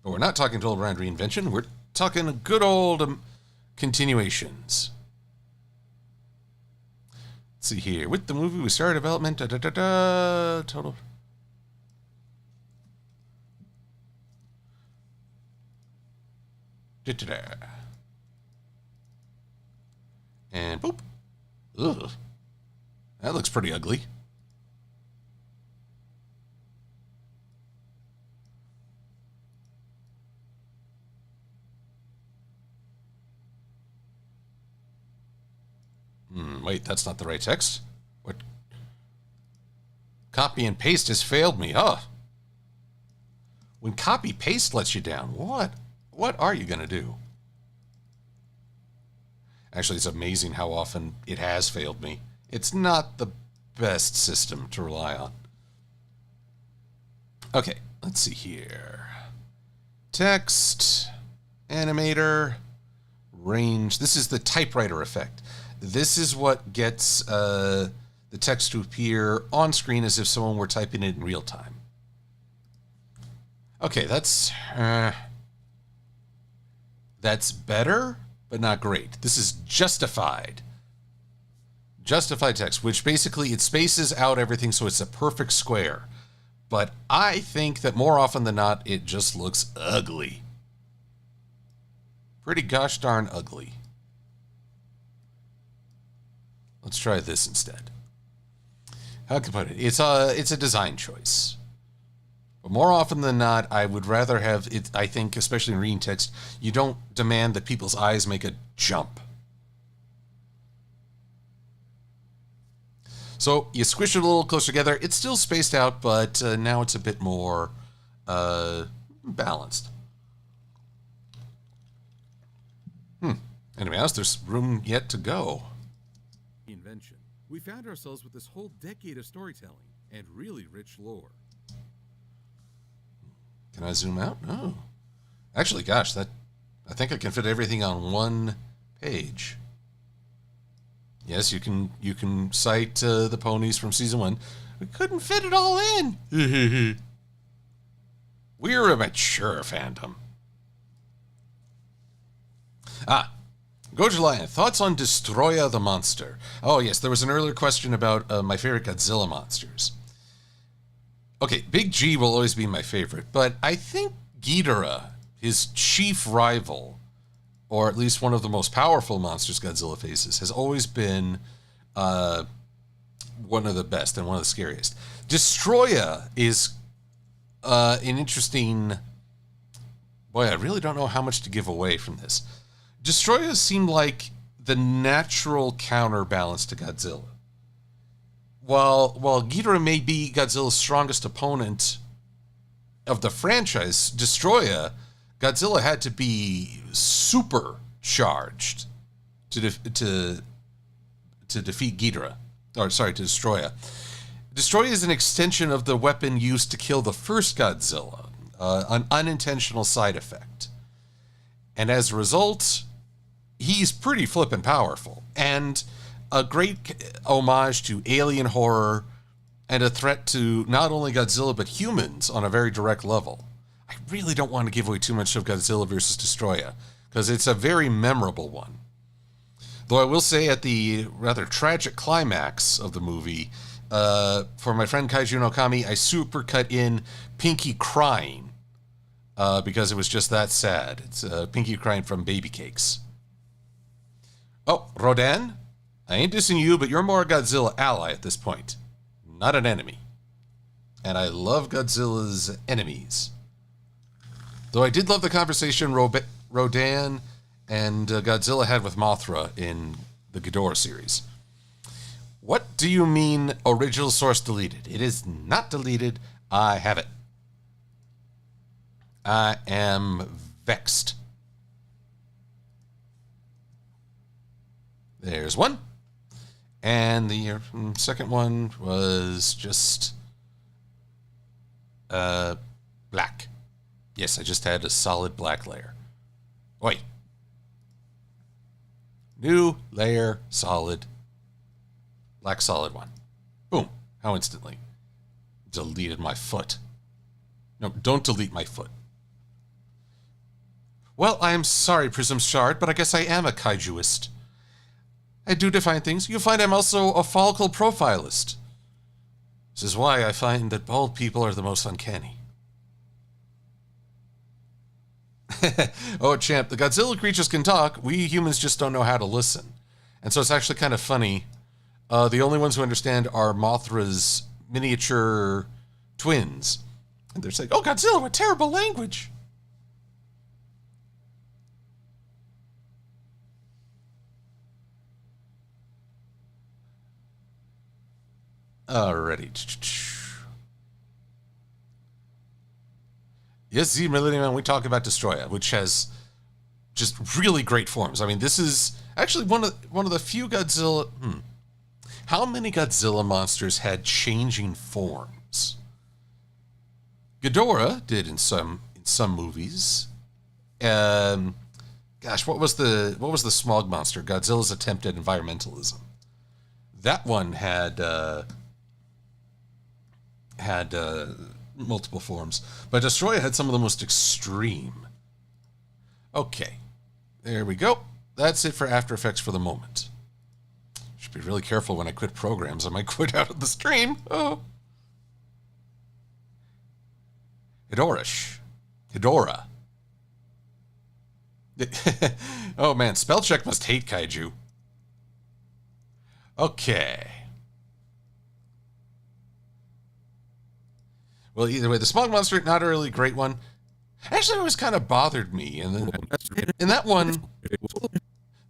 But we're not talking total brand reinvention. We're talking good old continuations. Let's see here. With the movie, we started development. Total. And boop. Ugh. That looks pretty ugly. Wait, that's not the right text. What? Copy and paste has failed me. When copy paste lets you down, what are you going to do? Actually, it's amazing how often it has failed me. It's not the best system to rely on. Okay, let's see here. Text, animator, range. This is the typewriter effect. This is what gets the text to appear on screen as if someone were typing it in real time. Okay, that's better, but not great. This is justified. Justified text, which basically it spaces out everything so it's a perfect square. But I think that more often than not, it just looks ugly. Pretty gosh darn ugly. Let's try this instead. How can I put it? It's a design choice. But more often than not, I would rather have it, I think, especially in reading text, you don't demand that people's eyes make a jump. So you squish it a little closer together. It's still spaced out, but now it's a bit more balanced. Anyway, there's room yet to go. Invention. We found ourselves with this whole decade of storytelling and really rich lore. Can I zoom out? No. Actually, gosh, I think I can fit everything on one page. Yes, you can cite the ponies from season 1. We couldn't fit it all in. We're a mature fandom. Goji Lion, thoughts on Destroya the monster? Oh, yes, there was an earlier question about my favorite Godzilla monsters. Okay, Big G will always be my favorite, but I think Ghidorah his chief rival, or at least one of the most powerful monsters Godzilla faces, has always been one of the best and one of the scariest. Destroya is an interesting... Boy, I really don't know how much to give away from this. Destroya seemed like the natural counterbalance to Godzilla. While Ghidorah may be Godzilla's strongest opponent of the franchise, Destroya, Godzilla had to be supercharged to defeat Ghidorah. Or, sorry, to Destroya. Destroya is an extension of the weapon used to kill the first Godzilla, an unintentional side effect. And as a result, he's pretty flippin' powerful. And a great homage to alien horror and a threat to not only Godzilla, but humans on a very direct level. I really don't want to give away too much of Godzilla vs. Destroya, because it's a very memorable one. Though I will say at the rather tragic climax of the movie, for my friend Kaiju no Kami, I supercut in Pinky crying, because it was just that sad. It's Pinky crying from Baby Cakes. Oh, Rodan, I ain't dissing you, but you're more a Godzilla ally at this point, not an enemy. And I love Godzilla's enemies. Though I did love the conversation Rodan and Godzilla had with Mothra in the Ghidorah series. What do you mean original source deleted? It is not deleted. I have it. I am vexed. There's one. And the second one was just black. Yes, I just had a solid black layer. Oi. New layer, solid. Black solid one. Boom. How instantly. Deleted my foot. No, don't delete my foot. Well, I am sorry, Prism Shard, but I guess I am a kaijuist. I do define things. You find I'm also a follicle profilist. This is why I find that bald people are the most uncanny. Oh, champ, the Godzilla creatures can talk. We humans just don't know how to listen. And so it's actually kind of funny. The only ones who understand are Mothra's miniature twins. And they're saying, oh, Godzilla, what terrible language. Alrighty. Yes, Z Millennium Man, we talk about Destroya, which has just really great forms. I mean, this is actually one of the few Godzilla... How many Godzilla monsters had changing forms? Ghidorah did in some movies. Gosh, what was the smog monster? Godzilla's attempt at environmentalism. That one had multiple forms, but Destroya had some of the most extreme. Okay, there we go. That's it for After Effects for the moment. Should be really careful when I quit programs. I might quit out of the stream. Oh. Hidora. Oh man, spell check must hate kaiju. Okay. Well, either way, the smog monster, not a really great one. Actually, it always kind of bothered me. And then in that one,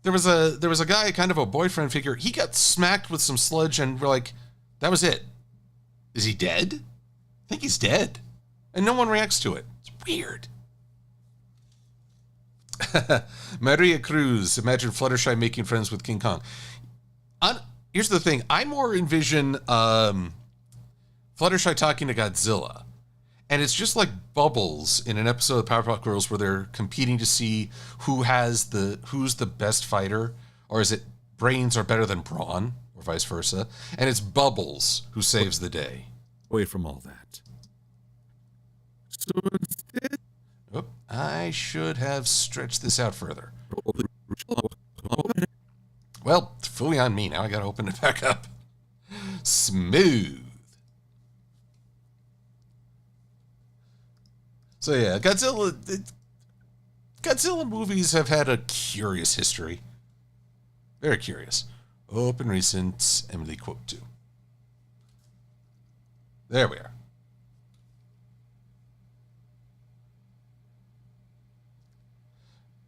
there was a guy, kind of a boyfriend figure. He got smacked with some sludge, and we're like, that was it. Is he dead? I think he's dead. And no one reacts to it. It's weird. Maria Cruz, imagine Fluttershy making friends with King Kong. Here's the thing. I more envision Fluttershy talking to Godzilla. And it's just like Bubbles in an episode of Powerpuff Girls where they're competing to see who's the best fighter. Or is it brains are better than brawn? Or vice versa. And it's Bubbles who saves the day. Away from all that. So instead... Oh, I should have stretched this out further. Well, fully on me. Now I gotta open it back up. Smooth. So yeah, Godzilla, Godzilla movies have had a curious history. Very curious. Open recent Emily quote 2. There we are.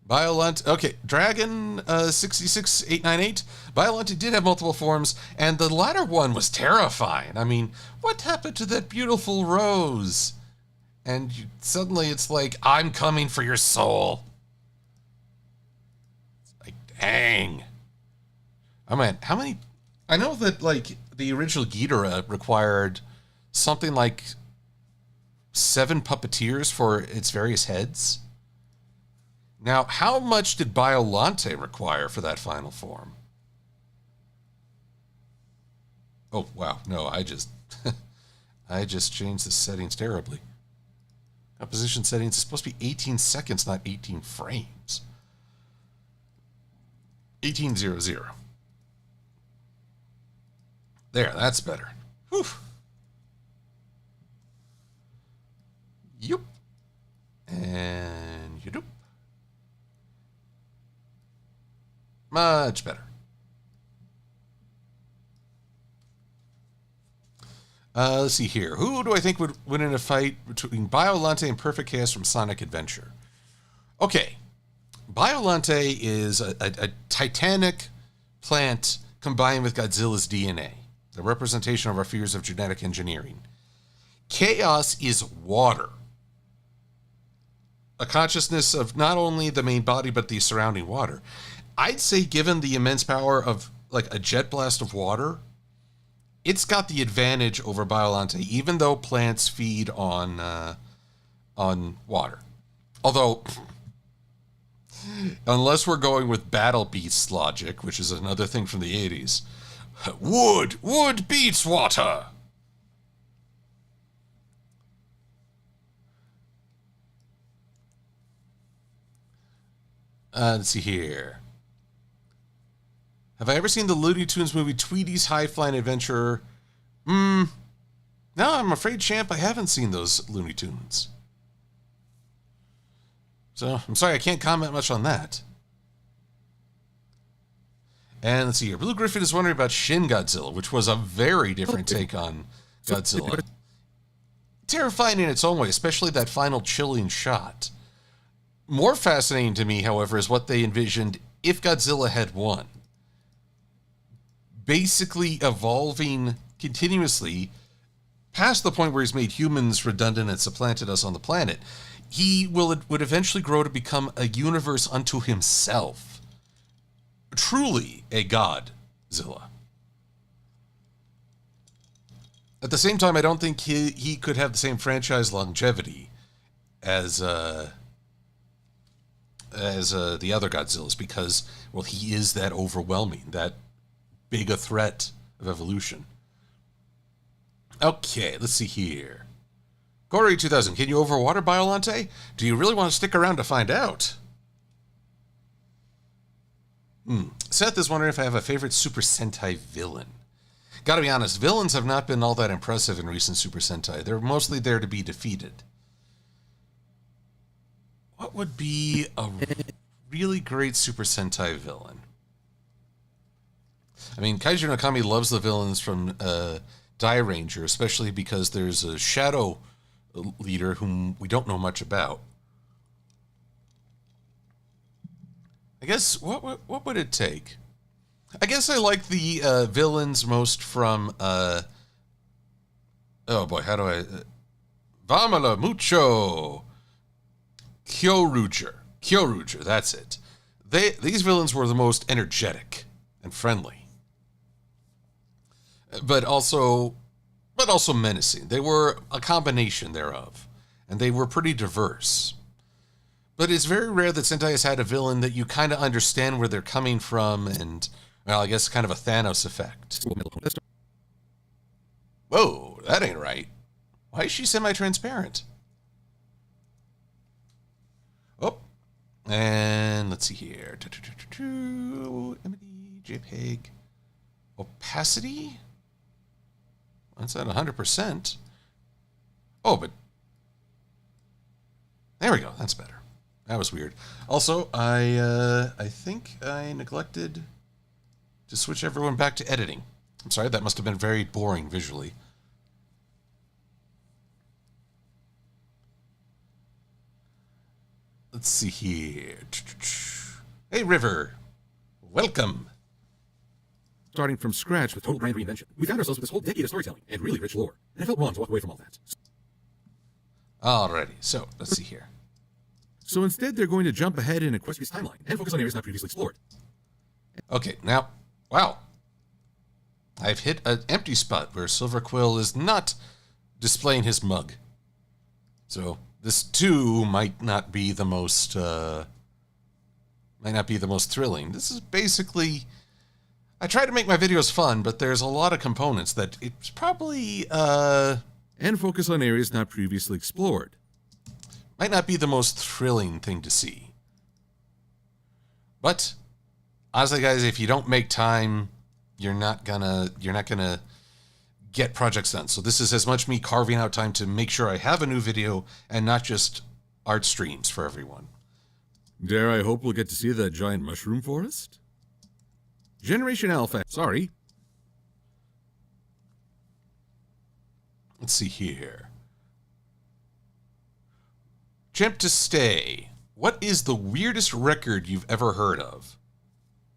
Biollante, okay, Dragon 66898. Biollante did have multiple forms, and the latter one was terrifying. I mean, what happened to that beautiful rose? And suddenly it's like, I'm coming for your soul. It's like, dang. I mean, how many? I know that, like, the original Ghidorah required something like 7 puppeteers for its various heads. Now, how much did Biollante require for that final form? Oh, wow. No, I just changed the settings terribly. Composition settings is supposed to be 18 seconds, not 18 frames. 1800. There, that's better. Whew. Yup. And you do. Much better. Let's see here. Who do I think would win in a fight between Biollante and Perfect Chaos from Sonic Adventure? Okay. Biollante is a titanic plant combined with Godzilla's DNA, the representation of our fears of genetic engineering. Chaos is water, a consciousness of not only the main body but the surrounding water. I'd say, given the immense power of like a jet blast of water, it's got the advantage over Biollante, even though plants feed on water. Although, unless we're going with Battle Beasts logic, which is another thing from the 80s, wood beats water. Let's see here. Have I ever seen the Looney Tunes movie Tweety's High Flying Adventure? No, I'm afraid, Champ, I haven't seen those Looney Tunes. So, I'm sorry, I can't comment much on that. And let's see here. Blue Griffin is wondering about Shin Godzilla, which was a very different take on Godzilla. Terrifying in its own way, especially that final chilling shot. More fascinating to me, however, is what they envisioned if Godzilla had won. Basically evolving continuously past the point where he's made humans redundant and supplanted us on the planet. He would eventually grow to become a universe unto himself. Truly a Godzilla. At the same time, I don't think he could have the same franchise longevity as the other Godzillas because, well, he is that overwhelming, that big a threat of evolution. Okay, let's see here. Corey 2000, can you overwater Biollante? Do you really want to stick around to find out? Seth is wondering if I have a favorite Super Sentai villain. Gotta be honest, villains have not been all that impressive in recent Super Sentai. They're mostly there to be defeated. What would be a really great Super Sentai villain? I mean, Kaiju Nakami loves the villains from Die Ranger, especially because there's a shadow leader whom we don't know much about. I guess, what would it take? I guess I like the villains most from, oh boy, how do I... Vamala Mucho! Kyoruger, that's it. These villains were the most energetic and friendly. But also menacing. They were a combination thereof. And they were pretty diverse. But it's very rare that Sentai has had a villain that you kind of understand where they're coming from and, well, I guess kind of a Thanos effect. Whoa, that ain't right. Why is she semi-transparent? Oh, and let's see here. JPEG. Opacity? That's at 100%. Oh, but there we go. That's better. That was weird. Also, I think I neglected to switch everyone back to editing. I'm sorry, that must have been very boring visually. Let's see here. Hey, River. Welcome. Starting from scratch with total brand reinvention. We found ourselves with this whole decade of storytelling and really rich lore, and it felt wrong to walk away from all that. Alrighty, so let's see here. So instead, they're going to jump ahead in Equestria's timeline and focus on areas not previously explored. Okay, now, wow. I've hit an empty spot where Silver-Quill is not displaying his mug. So this too might not be the most thrilling. This is basically, I try to make my videos fun, but there's a lot of components that it's probably And focus on areas not previously explored. might not be the most thrilling thing to see. But honestly, guys, if you don't make time, you're not gonna get projects done. So this is as much me carving out time to make sure I have a new video and not just art streams for everyone. Dare I hope we'll get to see that giant mushroom forest? Generation Alpha, sorry. Let's see here. Champ to stay. What is the weirdest record you've ever heard of?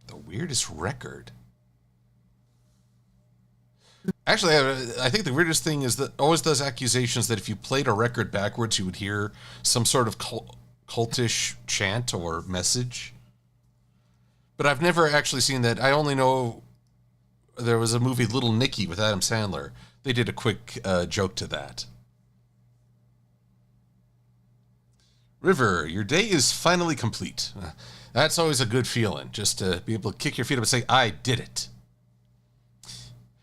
The weirdest record? Actually, I think the weirdest thing is that always those accusations that if you played a record backwards, you would hear some sort of cultish chant or message. But I've never actually seen that. I only know there was a movie, Little Nicky, with Adam Sandler. They did a quick joke to that. River, your day is finally complete. That's always a good feeling, just to be able to kick your feet up and say, I did it.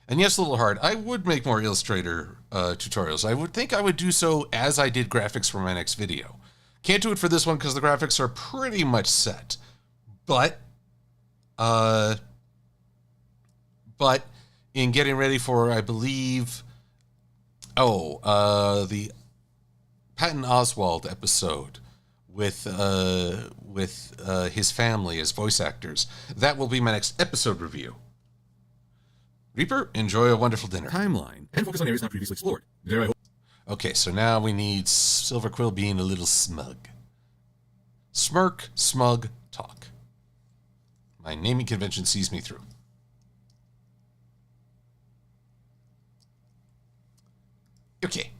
And yes, a little hard. I would make more Illustrator tutorials. I would think I would do so as I did graphics for my next video. Can't do it for this one because the graphics are pretty much set. But in getting ready for, I believe, the Patton Oswalt episode with his family as voice actors, that will be my next episode review. Reaper, enjoy a wonderful dinner. Timeline and focus on areas not previously explored. Dare I hope. Okay, so now we need Silver-Quill being a little smug. Smirk, smug, talk. My naming convention sees me through. Okay,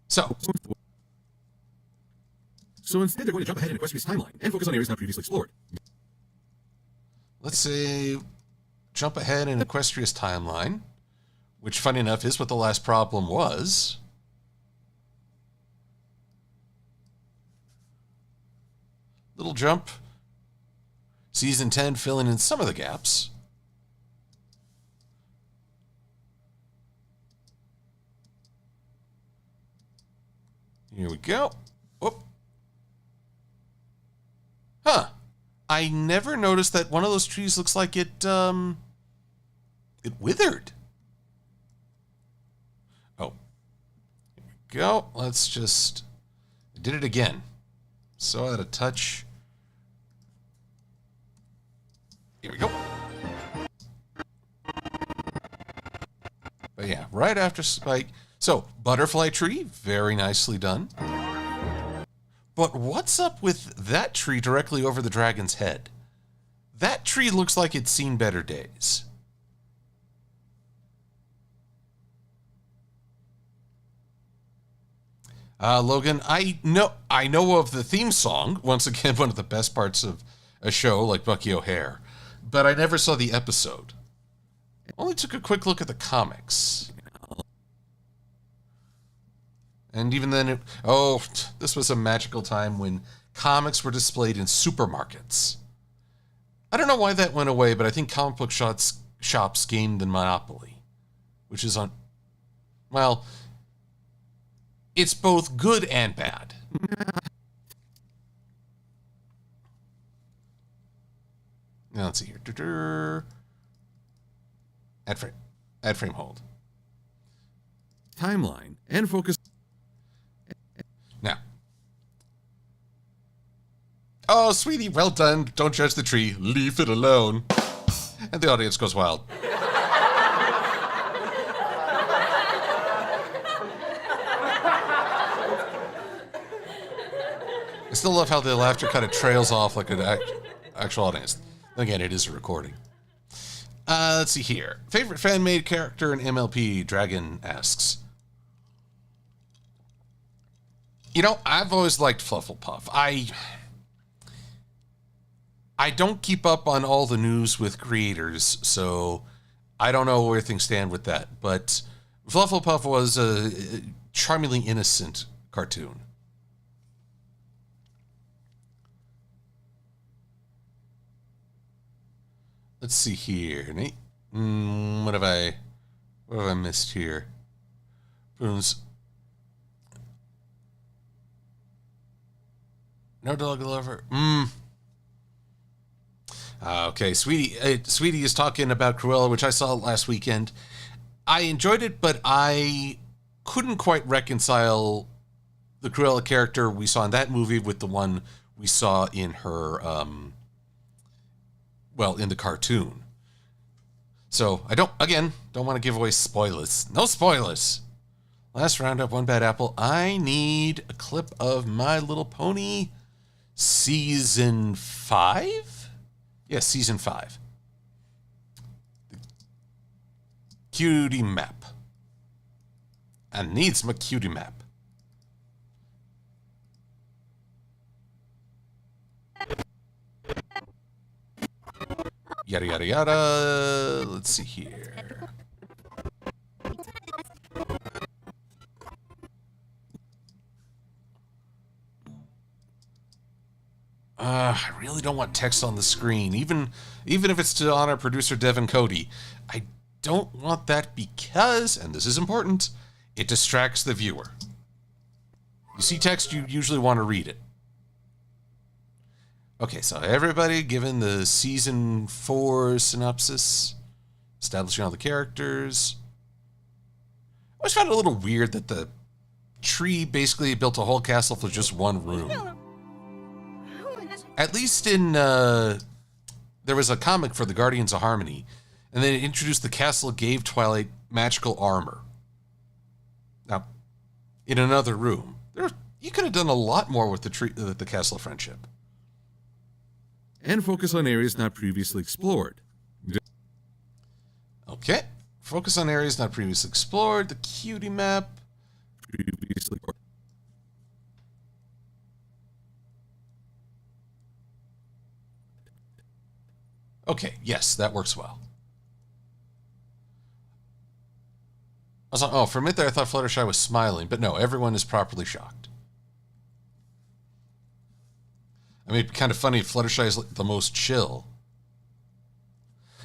so instead, they're going to jump ahead in Equestria's timeline and focus on areas not previously explored. let's say jump ahead in Equestria's timeline, which, funny enough, is what the last problem was. Little jump. Season 10 filling in some of the gaps. Here we go. Whoop. Huh. I never noticed that one of those trees looks like it withered. Oh. Here we go. Let's just... I did it again. So out of touch. Here we go. But yeah, right after Spike. So, butterfly tree, very nicely done. But what's up with that tree directly over the dragon's head? That tree looks like it's seen better days. Logan, I know of the theme song. Once again, one of the best parts of a show like Bucky O'Hare. But I never saw the episode. Only took a quick look at the comics. And even then, this was a magical time when comics were displayed in supermarkets. I don't know why that went away, but I think comic book shops gained the monopoly. Which is well, it's both good and bad. Now let's see here. Add frame hold. Timeline and focus. Now, "Oh, sweetie, well done. Don't judge the tree. Leave it alone." And the audience goes wild. I still love how the laughter kind of trails off like an actual audience. Then again, it is a recording. Let's see here. Favorite fan-made character in MLP? Dragon asks. You know, I've always liked Flufflepuff. I don't keep up on all the news with creators, so I don't know where things stand with that. But Flufflepuff was a charmingly innocent cartoon. Let's see here, Nate. What have I missed here? Prunes. No dog lover. Okay, Sweetie is talking about Cruella, which I saw last weekend. I enjoyed it, but I couldn't quite reconcile the Cruella character we saw in that movie with the one we saw in her, in the cartoon. So I don't want to give away spoilers. No spoilers. Last roundup, one bad apple. I need a clip of My Little Pony season 5? Yes, season 5. The cutie map. I needs my cutie map. Yada, yada, yada. Let's see here. I really don't want text on the screen, even if it's to honor producer Devin Cody. I don't want that because, and this is important, it distracts the viewer. You see text, you usually want to read it. Okay, so everybody given the season 4 synopsis, establishing all the characters. I always found it a little weird that the tree basically built a whole castle for just one room. At least in, there was a comic for the Guardians of Harmony, and then it introduced the castle gave Twilight magical armor. Now, in another room, you could have done a lot more with the Castle of Friendship. And focus on areas not previously explored. Okay. Focus on areas not previously explored. The cutie map. Previously. Okay, yes, that works well. For a minute there I thought Fluttershy was smiling, but no, everyone is properly shocked. I mean, it'd be kind of funny if Fluttershy is the most chill.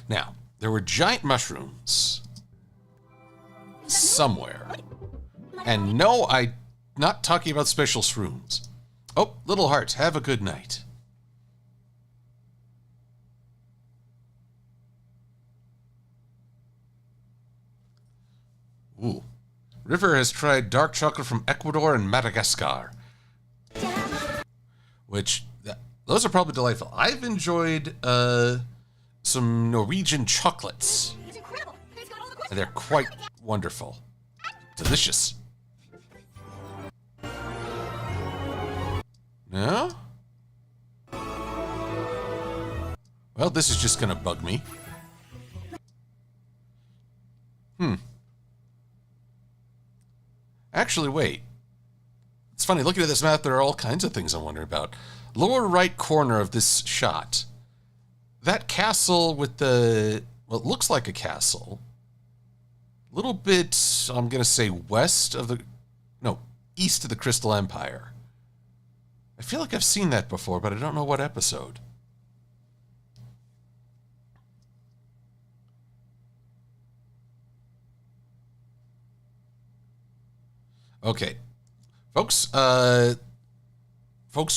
Now, there were giant mushrooms somewhere. And no, I'm not talking about special shrooms. Oh, little hearts, have a good night. Ooh. River has tried dark chocolate from Ecuador and Madagascar. Which, those are probably delightful. I've enjoyed some Norwegian chocolates. And they're quite wonderful. Delicious. No? Well, this is just gonna bug me. Actually, wait. It's funny, looking at this map, there are all kinds of things I wonder about. Lower right corner of this shot. That castle with the... well, it looks like a castle. A little bit, I'm going to say west of the... no, east of the Crystal Empire. I feel like I've seen that before, but I don't know what episode. Okay. Folks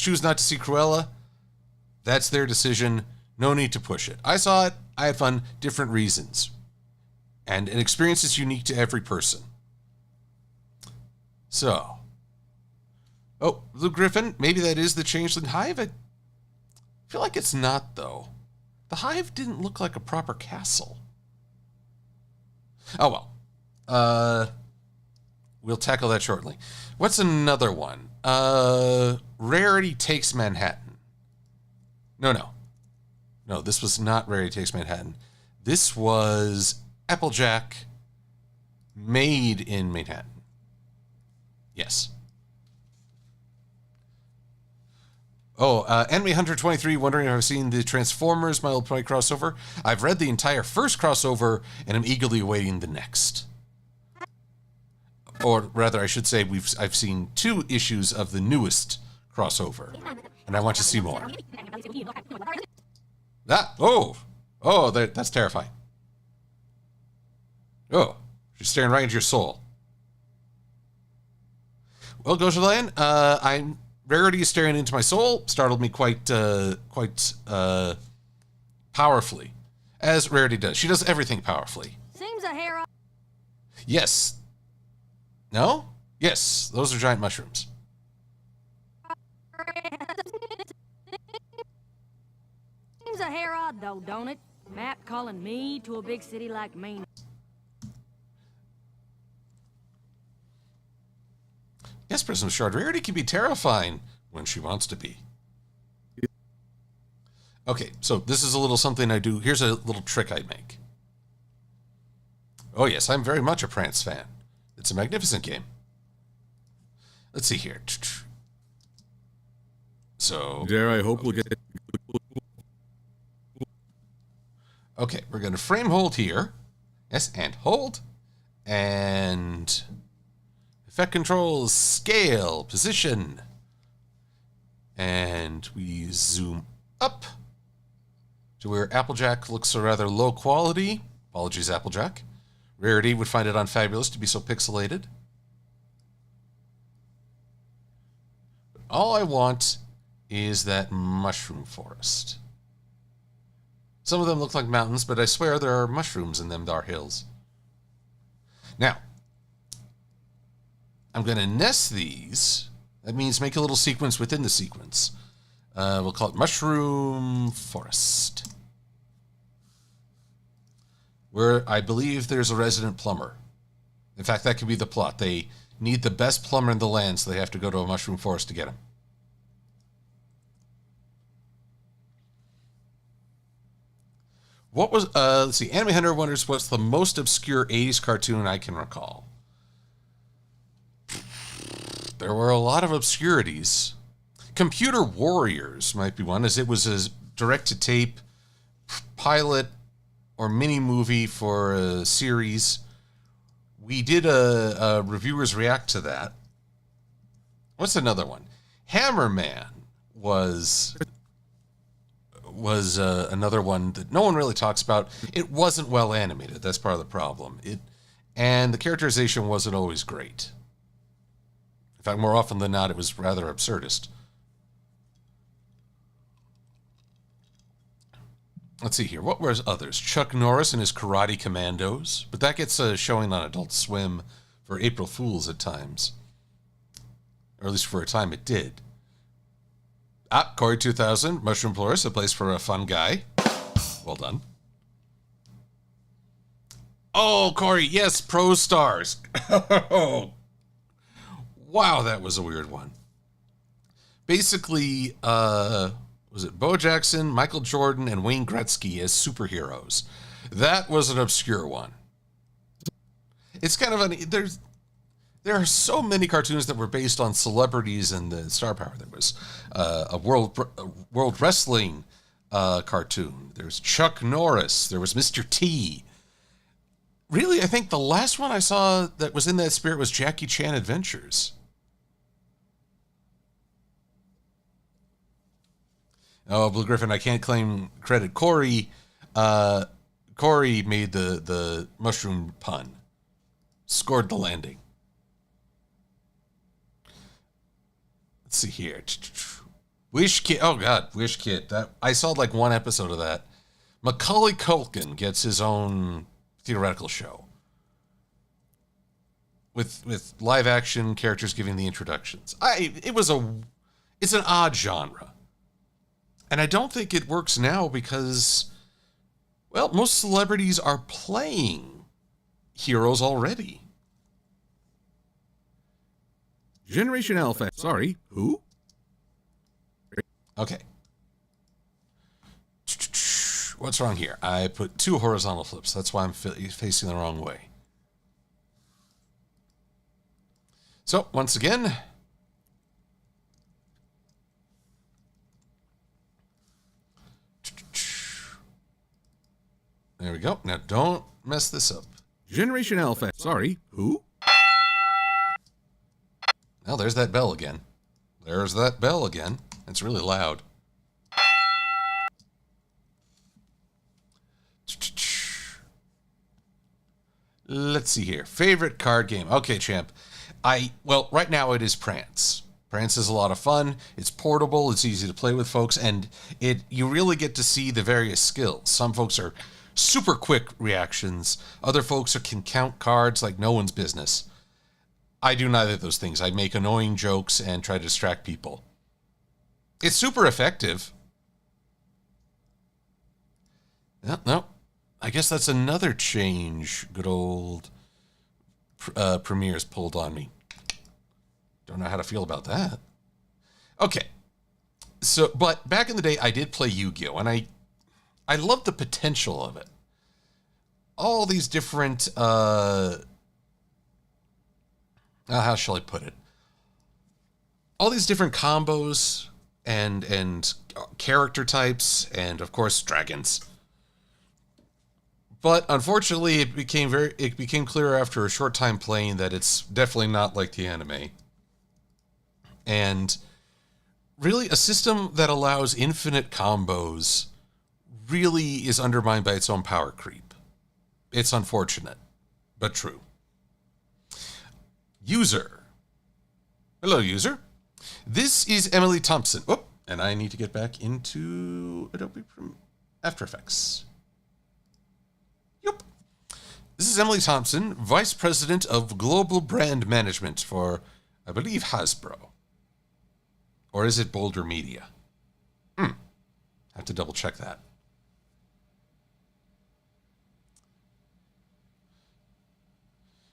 choose not to see Cruella. That's their decision. No need to push it. I saw it. I had fun. Different reasons. And an experience is unique to every person. So. Oh, Blue Griffin. Maybe that is the Changeling Hive. feel like it's not, though. The Hive didn't look like a proper castle. Oh, well. We'll tackle that shortly. What's another one? Rarity Takes Manhattan. No, this was not Rarity Takes Manhattan. This was Applejack made in Manhattan. Yes. Oh, Enemy Hunter 23 wondering if I've seen the Transformers My Little Pony crossover. I've read the entire first crossover and I'm eagerly awaiting the next. Or rather, I should say I've seen 2 issues of the newest crossover, and I want to see more. That's terrifying. Oh, she's staring right into your soul. Well, Gojalan, Rarity is staring into my soul. Startled me quite powerfully, as Rarity does. She does everything powerfully. Seems a hair. Yes. No? Yes, those are giant mushrooms. Seems a hair odd, though, don't it? Matt calling me to a big city like Maine. Yes, Prism Shard. Rarity can be terrifying when she wants to be. Okay, so this is a little something I do. Here's a little trick I make. Oh, yes, I'm very much a Prance fan. It's a magnificent game. Let's see here. So... Dare I hope we'll get... Okay, we're going to frame hold here. Yes, and hold. And... effect controls, scale, position. And we zoom up to where Applejack looks a rather low quality. Apologies, Applejack. Rarity would find it unfabulous to be so pixelated. All I want is that mushroom forest. Some of them look like mountains, but I swear there are mushrooms in them dar hills. Now, I'm going to nest these. That means make a little sequence within the sequence. We'll call it Mushroom Forest. Where I believe there's a resident plumber. In fact, that could be the plot. They need the best plumber in the land, so they have to go to a mushroom forest to get him. What was, let's see, Anime Hunter wonders what's the most obscure 80s cartoon I can recall. There were a lot of obscurities. Computer Warriors might be one, as it was a direct-to-tape pilot or mini-movie for a series. We did a reviewers react to that. What's another one? Hammerman was another one that no one really talks about. It wasn't well animated. That's part of the problem. And the characterization wasn't always great. In fact, more often than not, it was rather absurdist. Let's see here. What were others? Chuck Norris and his Karate Commandos. But that gets showing on Adult Swim for April Fools at times. Or at least for a time it did. Corey 2000, Mushroom Florist, a place for a fun guy. Well done. Oh, Corey, yes, Pro Stars. Wow, that was a weird one. Basically, was it Bo Jackson, Michael Jordan, and Wayne Gretzky as superheroes? That was an obscure one. It's kind of there are so many cartoons that were based on celebrities and the star power. There was a world wrestling cartoon. There's Chuck Norris. There was Mr. T. Really, I think the last one I saw that was in that spirit was Jackie Chan Adventures. Oh, Blue Griffin, I can't claim credit. Corey made the mushroom pun. Scored the landing. Let's see here. Wish Kid. Oh, God. Wish Kid. That I saw like one episode of that. Macaulay Culkin gets his own theoretical show. With live action characters giving the introductions. It's an odd genre. And I don't think it works now because, well, most celebrities are playing heroes already. Generation Alpha. Sorry, who? Okay. What's wrong here? I put 2 horizontal flips. That's why I'm facing the wrong way. So, once again, there we go. Now, don't mess this up. Generation Alpha. Sorry, who? Well, there's that bell again. There's that bell again. It's really loud. Let's see here. Favorite card game. Okay, champ. Well, right now it is Prance. Prance is a lot of fun. It's portable. It's easy to play with folks, and you really get to see the various skills. Some folks are super quick reactions. Other folks can count cards like no one's business. I do neither of those things. I make annoying jokes and try to distract people. It's super effective. No. I guess that's another change good old Premier's pulled on me. Don't know how to feel about that. Okay. So, but back in the day, I did play Yu-Gi-Oh! And I loved the potential of it. All these different, how shall I put it? All these different combos and character types, and of course, dragons. But unfortunately, it became clear after a short time playing that it's definitely not like the anime. And really, a system that allows infinite combos really is undermined by its own power creep. It's unfortunate, but true. User. Hello, user. This is Emily Thompson. Oh, and I need to get back into Adobe After Effects. Yep. This is Emily Thompson, Vice President of Global Brand Management for, I believe, Hasbro. Or is it Boulder Media? I have to double check that.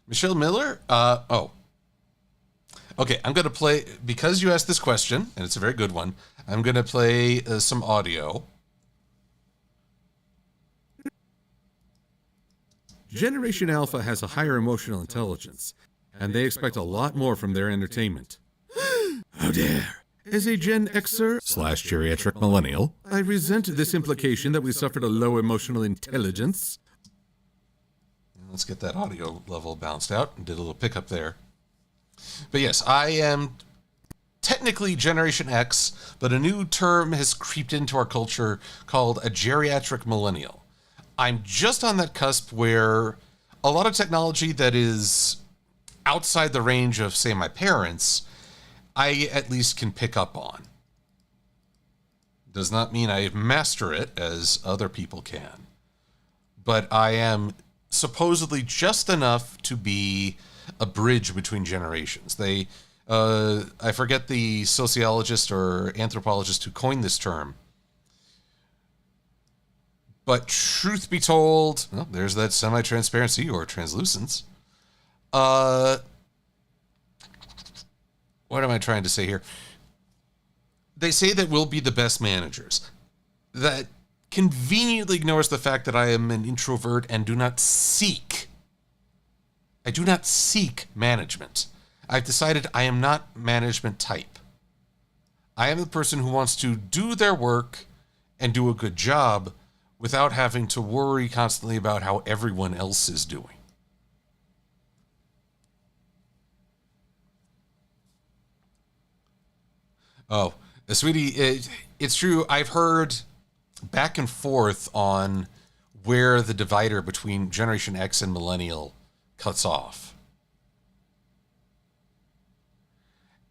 Michelle Miller? Okay, I'm going to play, because you asked this question, and it's a very good one, I'm going to play some audio. Generation Alpha has a higher emotional intelligence, and they expect a lot more from their entertainment. How dare! As a Gen Xer / geriatric millennial, I resent this implication that we suffered a low emotional intelligence. Let's get that audio level balanced out. Did a little pickup there. But yes, I am technically Generation X, but a new term has creeped into our culture called a geriatric millennial. I'm just on that cusp where a lot of technology that is outside the range of, say, my parents, I at least can pick up on. Does not mean I master it as other people can. But I am supposedly just enough to be a bridge between generations. I forget the sociologist or anthropologist who coined this term. But truth be told, well, there's that semi-transparency or translucence. What am I trying to say here? They say that we'll be the best managers. That conveniently ignores the fact that I am an introvert and do not seek management. I've decided I am not management type. I am the person who wants to do their work and do a good job without having to worry constantly about how everyone else is doing. Oh, sweetie, it's true. I've heard back and forth on where the divider between Generation X and Millennial cuts off.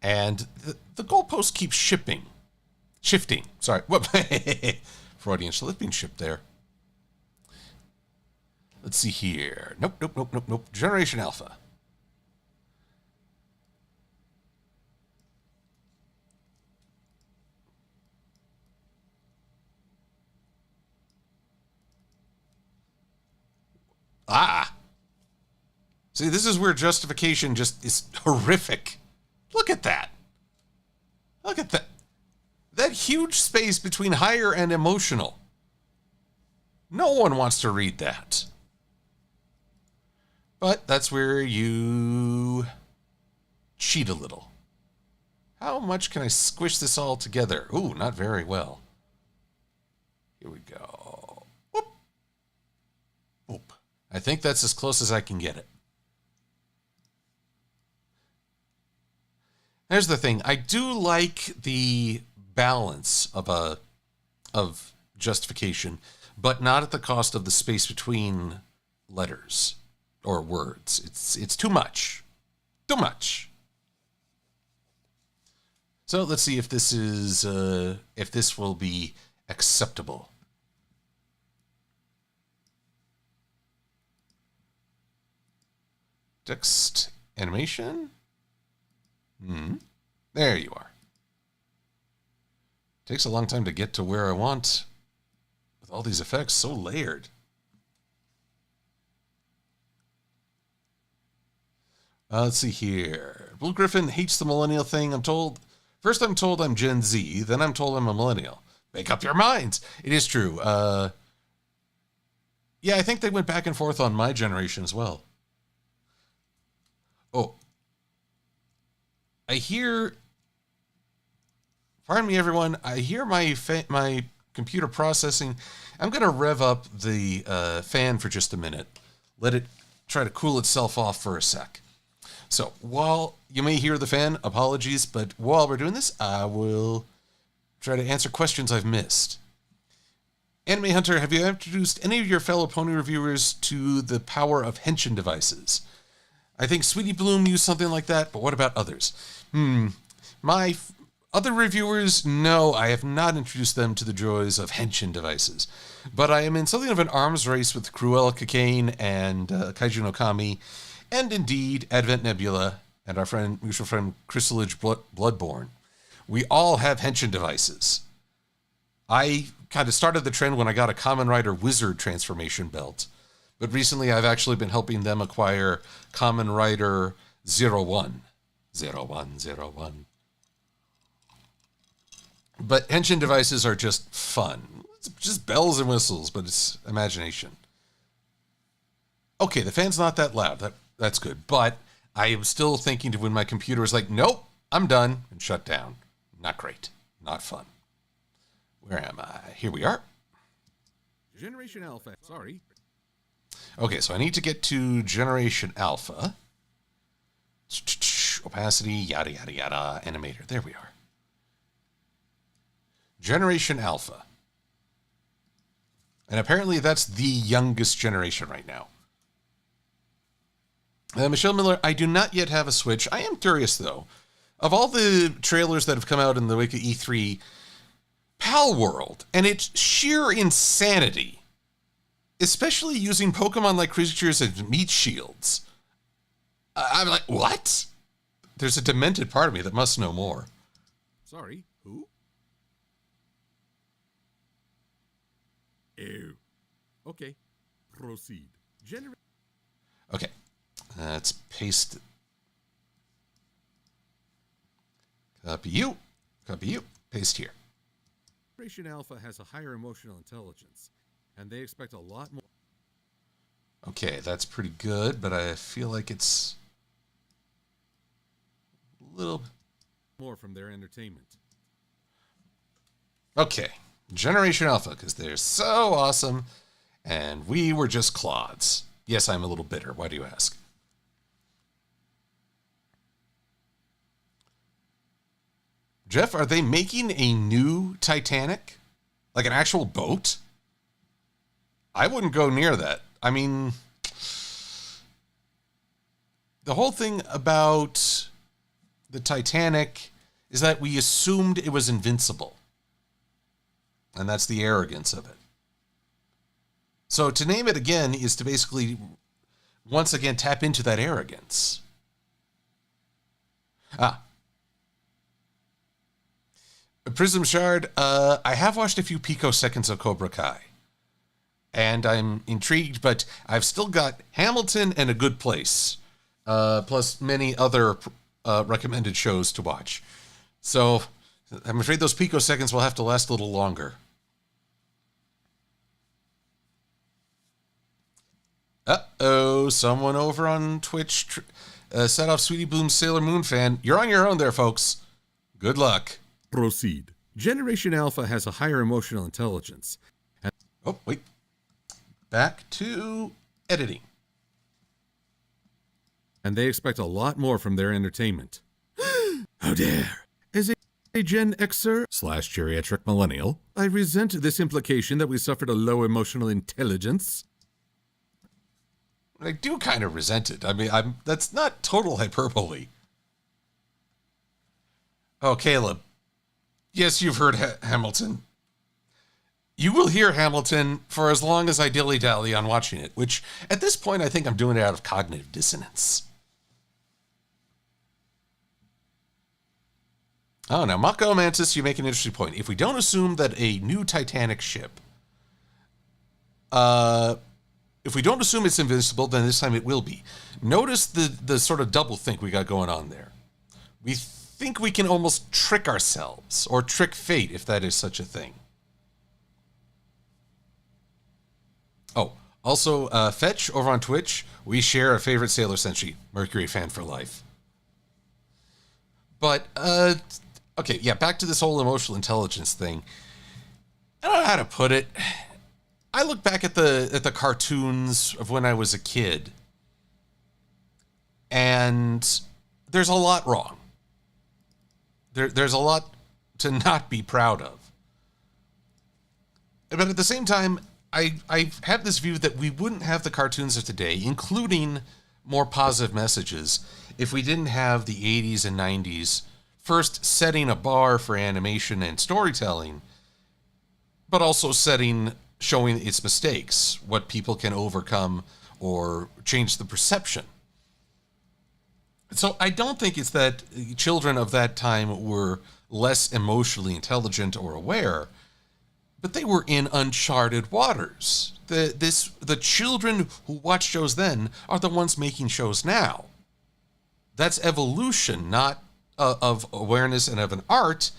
And the goalpost keeps shifting. Sorry. Freudian slipping ship there. Let's see here. Nope. Generation Alpha. Ah. See, this is where justification just is horrific. Look at that. Look at that. That huge space between higher and emotional. No one wants to read that. But that's where you cheat a little. How much can I squish this all together? Ooh, not very well. Here we go. Whoop. Whoop. I think that's as close as I can get it. There's the thing. I do like the balance of justification, but not at the cost of the space between letters or words. It's too much. Too much. So let's see if this is if this will be acceptable. Text animation. There you are. Takes a long time to get to where I want with all these effects so layered. Let's see here. Blue Griffin hates the millennial thing, I'm told. First I'm told I'm Gen Z, then I'm told I'm a millennial. Make up your minds. It is true. Yeah, I think they went back and forth on my generation as well. Oh. I hear... Pardon me, everyone. I hear my computer processing. I'm going to rev up the fan for just a minute. Let it try to cool itself off for a sec. So while you may hear the fan, apologies, but while we're doing this, I will try to answer questions I've missed. Anime Hunter, have you introduced any of your fellow pony reviewers to the power of henshin devices? I think Sweetie Bloom used something like that, but what about others? My other reviewers, no, I have not introduced them to the joys of henshin devices. But I am in something of an arms race with Cruella Cocaine and Kaiju no Kami, and indeed Advent Nebula and our mutual friend Crystalage Bloodborne. We all have henshin devices. I kind of started the trend when I got a Kamen Rider Wizard transformation belt. But recently I've actually been helping them acquire Kamen Rider 01. 0101. But henshin devices are just fun. It's just bells and whistles, but it's imagination. Okay, the fan's not that loud. That's good. But I am still thinking when my computer is like, nope, I'm done, and shut down. Not great. Not fun. Where am I? Here we are. Generation Alpha. Sorry. Okay, so I need to get to Generation Alpha. Opacity, yada, yada, yada, animator. There we are. Generation Alpha. And apparently that's the youngest generation right now. Michelle Miller, I do not yet have a Switch. I am curious, though. Of all the trailers that have come out in the wake of E3, Pal World and its sheer insanity, especially using Pokemon-like creatures as meat shields. I'm like, what? There's a demented part of me that must know more. Sorry, who? Ew. Okay, proceed. Okay, let's paste. Copy you, paste here. Generation Alpha has a higher emotional intelligence, and they expect a lot more. Okay, that's pretty good, but I feel like it's a little more from their entertainment. Okay, Generation Alpha, because they're so awesome, and we were just clods. Yes, I'm a little bitter. Why do you ask? Jeff, are they making a new Titanic? Like an actual boat? I wouldn't go near that. I mean, the whole thing about the Titanic is that we assumed it was invincible. And that's the arrogance of it. So to name it again is to basically, once again, tap into that arrogance. Prism Shard, I have watched a few picoseconds of Cobra Kai. and I'm intrigued, but I've still got Hamilton and A Good Place, plus many other recommended shows to watch. So I'm afraid those picoseconds will have to last a little longer. Uh-oh, someone over on Twitch set off Sweetie Bloom's Sailor Moon fan. You're on your own there, folks. Good luck. Proceed. Generation Alpha has a higher emotional intelligence. Oh, wait. Back to editing. And they expect a lot more from their entertainment. How dare! As a Gen Xer / geriatric millennial, I resent this implication that we suffered a low emotional intelligence. I do kind of resent it. I mean, that's not total hyperbole. Oh, Caleb. Yes, you've heard Hamilton. You will hear Hamilton for as long as I dilly-dally on watching it, which at this point I think I'm doing it out of cognitive dissonance. Oh, now, Mako Mantis, you make an interesting point. If we don't assume that a new Titanic ship, if we don't assume it's invincible, then this time it will be. Notice the sort of double think we got going on there. We think we can almost trick ourselves, or trick fate, if that is such a thing. Oh, also, Fetch over on Twitch, we share a favorite Sailor Senshi, Mercury fan for life. But, okay, yeah, back to this whole emotional intelligence thing. I don't know how to put it. I look back at the cartoons of when I was a kid, and there's a lot wrong. There's a lot to not be proud of. But at the same time, I have this view that we wouldn't have the cartoons of today, including more positive messages, if we didn't have the 80s and 90s first setting a bar for animation and storytelling, but also showing its mistakes, what people can overcome or change the perception. So I don't think it's that children of that time were less emotionally intelligent or aware, but they were in uncharted waters. The children who watched shows then are the ones making shows now. That's evolution, not of awareness and of an art.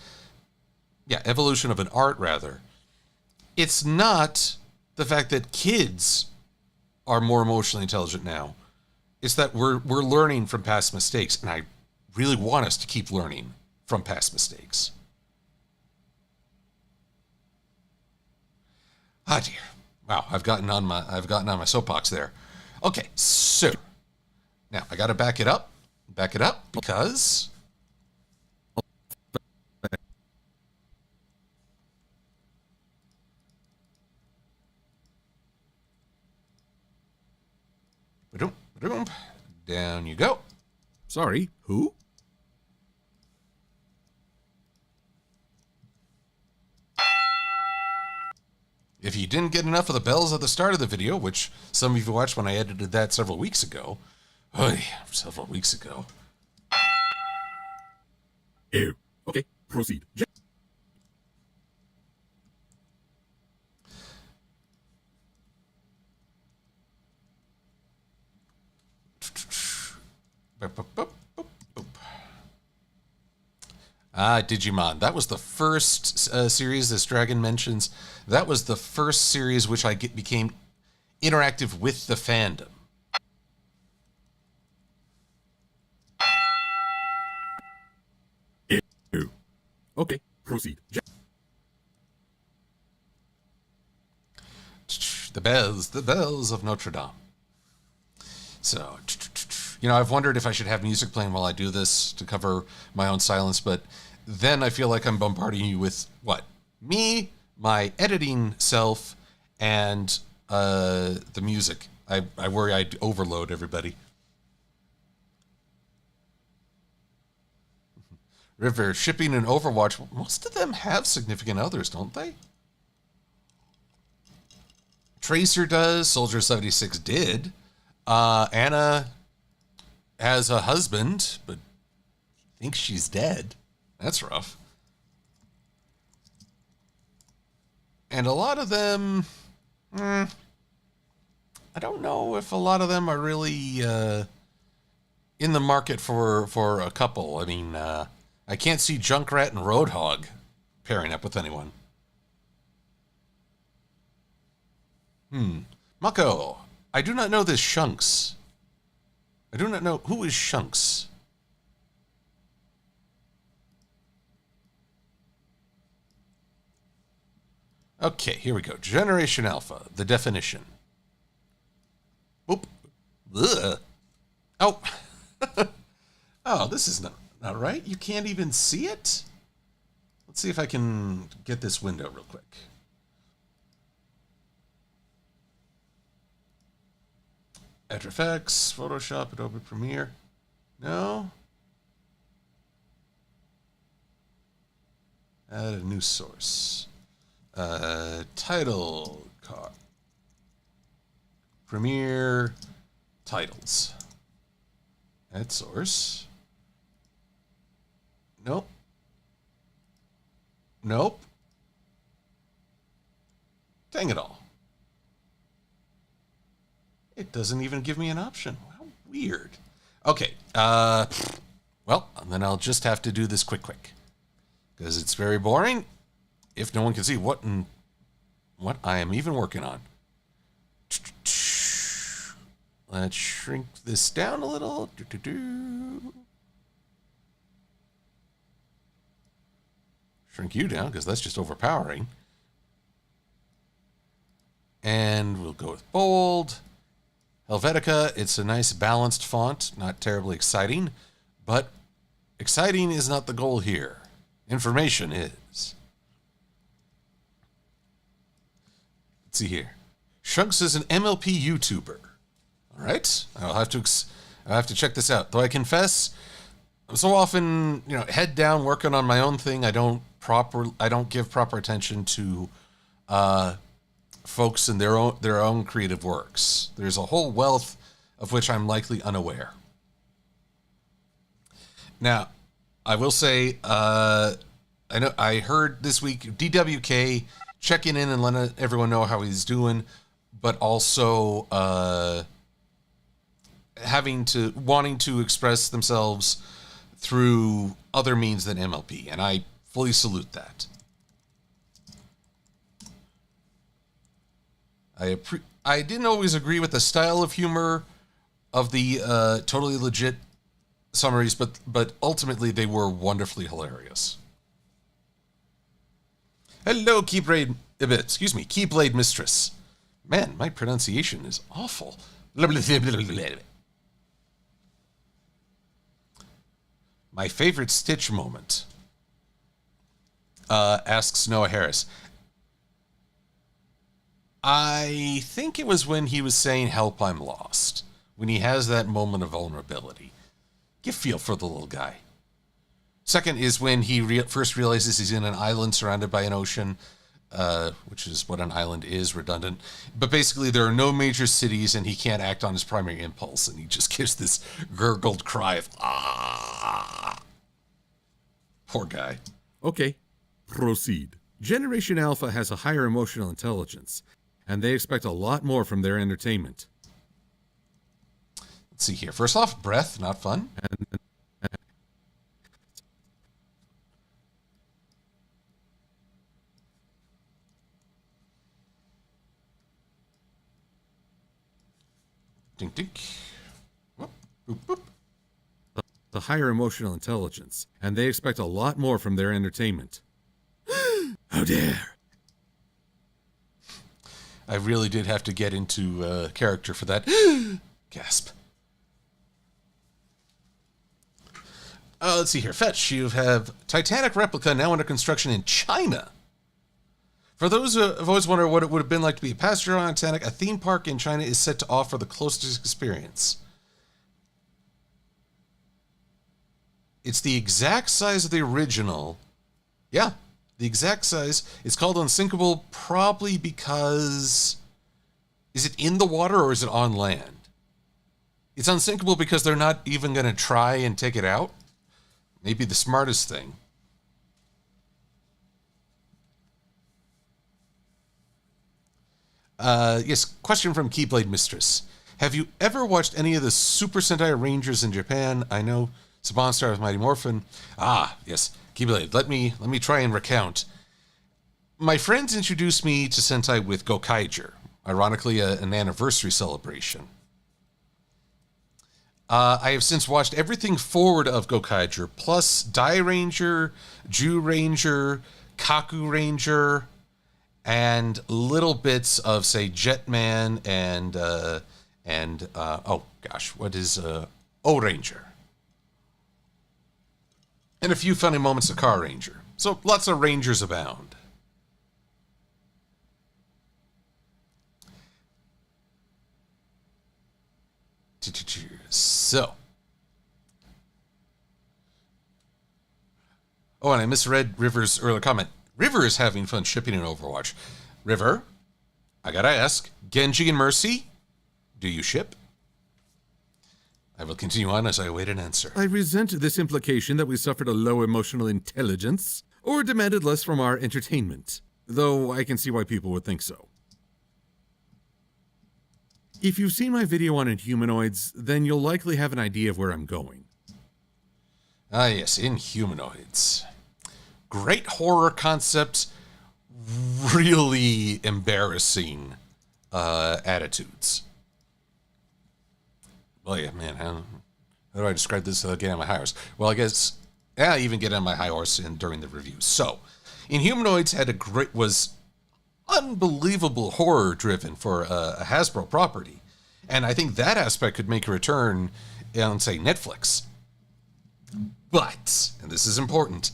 Yeah, evolution of an art, rather. It's not the fact that kids are more emotionally intelligent now. It's that we're learning from past mistakes, and I really want us to keep learning from past mistakes. Ah, dear. Wow, I've gotten on my soapbox there. Okay, so now I got to back it up because down you go. Sorry, who? If you didn't get enough of the bells at the start of the video, which some of you watched when I edited that several weeks ago. Ew. Okay, proceed. Digimon. That was the first series this Dragon mentions. That was the first series which I became interactive with the fandom. Ew. Okay, proceed. The bells of Notre Dame. So, I've wondered if I should have music playing while I do this to cover my own silence, but then I feel like I'm bombarding you with what? Me, my editing self, and the music. I worry I'd overload everybody. River, shipping and Overwatch, most of them have significant others, don't they? Tracer does, Soldier 76 did. Anna has a husband, but thinks she's dead. That's rough. And a lot of them, I don't know if a lot of them are really in the market for a couple. I mean, I can't see Junkrat and Roadhog pairing up with anyone. Mako, I do not know this Shunks. I do not know who is Shunks. Okay, here we go. Generation Alpha, the definition. Oop. Ugh. Oh. Oh, this is not right. You can't even see it? Let's see if I can get this window real quick. After Effects, Photoshop, Adobe Premiere. No? Add a new source. Title card. Premiere titles. Add source. Nope. Nope. Dang it all. It doesn't even give me an option. How weird. Okay. Well, then I'll just have to do this quick. Because it's very boring. If no one can see what I am even working on. Let's shrink this down a little. Shrink you down, because that's just overpowering. And we'll go with bold. Helvetica, it's a nice balanced font, not terribly exciting, but exciting is not the goal here. Information is. Let's see here. Shunks is an MLP YouTuber. All right, I'll have to check this out. Though I confess, I'm so often, head down working on my own thing. I don't give proper attention to folks in their own creative works. There's a whole wealth of which I'm likely unaware. Now, I will say, I heard this week DWK checking in and letting everyone know how he's doing, but also wanting to express themselves through other means than MLP, and I fully salute that. I didn't always agree with the style of humor of the totally legit summaries, but ultimately they were wonderfully hilarious. Hello, Keyblade Mistress. Man, my pronunciation is awful. My favorite Stitch moment, asks Noah Harris. I think it was when he was saying, "Help, I'm lost." When he has that moment of vulnerability. You feel for the little guy. Second is when he first realizes he's in an island surrounded by an ocean, which is what an island is, redundant. But basically there are no major cities and he can't act on his primary impulse. And he just gives this gurgled cry of, ah. Poor guy. Okay, proceed. Generation Alpha has a higher emotional intelligence, and they expect a lot more from their entertainment. Let's see here. First off, breath, not fun. Dink, dink. Whoop, boop, boop. The higher emotional intelligence, and they expect a lot more from their entertainment. How dare! I really did have to get into character for that. Gasp. Let's see here. Fetch, you have Titanic replica now under construction in China. For those who have always wondered what it would have been like to be a passenger on Titanic, a theme park in China is set to offer the closest experience. It's the exact size of the original. Yeah, the exact size. It's called Unsinkable probably because... Is it in the water or is it on land? It's unsinkable because they're not even going to try and take it out. Maybe the smartest thing. Yes, question from Keyblade Mistress. Have you ever watched any of the Super Sentai Rangers in Japan? I know Saban started with Mighty Morphin. Ah, yes, Keyblade. Let me try and recount. My friends introduced me to Sentai with Gokaiger, ironically an anniversary celebration. I have since watched everything forward of Gokaiger, plus Dai Ranger, Ju Ranger, Kaku Ranger, and little bits of, say, Jetman and oh gosh, what is O Ranger? And a few funny moments of Car Ranger. So lots of Rangers abound. So. Oh, and I misread River's earlier comment. River is having fun shipping in Overwatch. River, I gotta ask, Genji and Mercy, do you ship? I will continue on as I await an answer. I resent this implication that we suffered a low emotional intelligence or demanded less from our entertainment, though I can see why people would think so. If you've seen my video on Inhumanoids, then you'll likely have an idea of where I'm going. Ah, yes, Inhumanoids. Great horror concept, really embarrassing attitudes. Well, yeah, man, how do I describe this getting on my high horse? Well, I guess I even get on my high horse during the review. So, Inhumanoids was unbelievable horror driven for a Hasbro property. And I think that aspect could make a return on, say, Netflix. But, and this is important,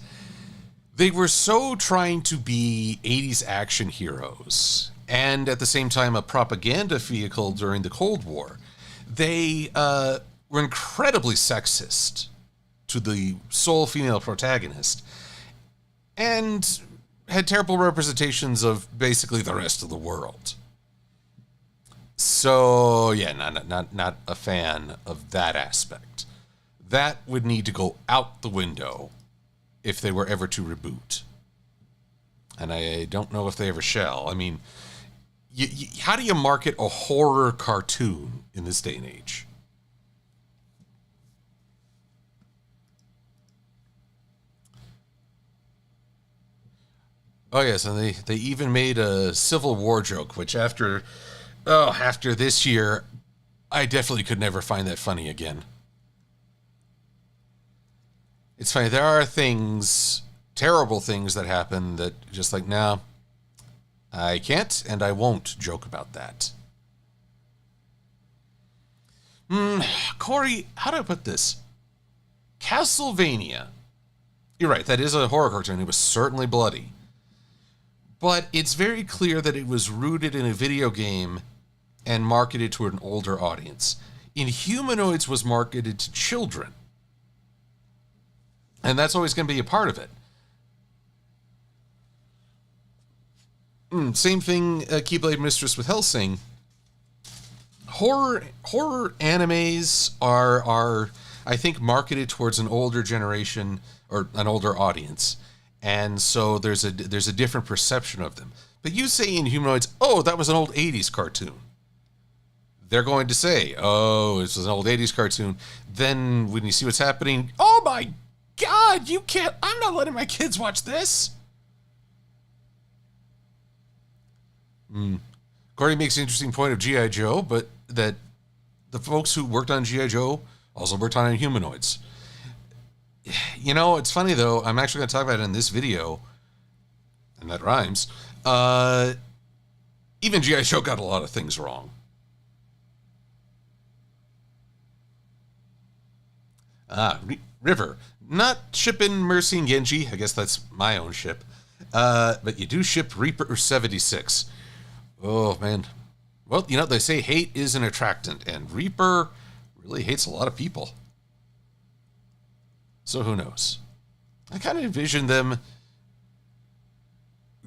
they were so trying to be 80s action heroes and at the same time a propaganda vehicle during the Cold War. They were incredibly sexist to the sole female protagonist and had terrible representations of basically the rest of the world. So, yeah, not a fan of that aspect. That would need to go out the window if they were ever to reboot. And I don't know if they ever shall. I mean, how do you market a horror cartoon in this day and age? Oh, yes, and they even made a Civil War joke, which after this year, I definitely could never find that funny again. It's funny, there are things, terrible things that happen that just like, no, I can't and I won't joke about that. Corey, how do I put this? Castlevania. You're right, that is a horror cartoon. It was certainly bloody. But it's very clear that it was rooted in a video game and marketed to an older audience. Inhumanoids was marketed to children. And that's always going to be a part of it. Same thing, Keyblade Mistress with Hellsing. Horror animes are, I think, marketed towards an older generation or an older audience. And so there's a different perception of them. But you say Inhumanoids, oh, that was an old 80s cartoon. They're going to say, oh, this was an old 80s cartoon. Then when you see what's happening, oh my God, you can't, I'm not letting my kids watch this. Corey makes an interesting point of G.I. Joe, but that the folks who worked on G.I. Joe also worked on Inhumanoids. You know, it's funny though, I'm actually going to talk about it in this video, and that rhymes. Even G.I. Joe got a lot of things wrong. River. Not shipping Mercy and Genji. I guess that's my own ship. But you do ship Reaper 76. Oh, man. Well, you know, they say hate is an attractant, and Reaper really hates a lot of people. So who knows? I kind of envision them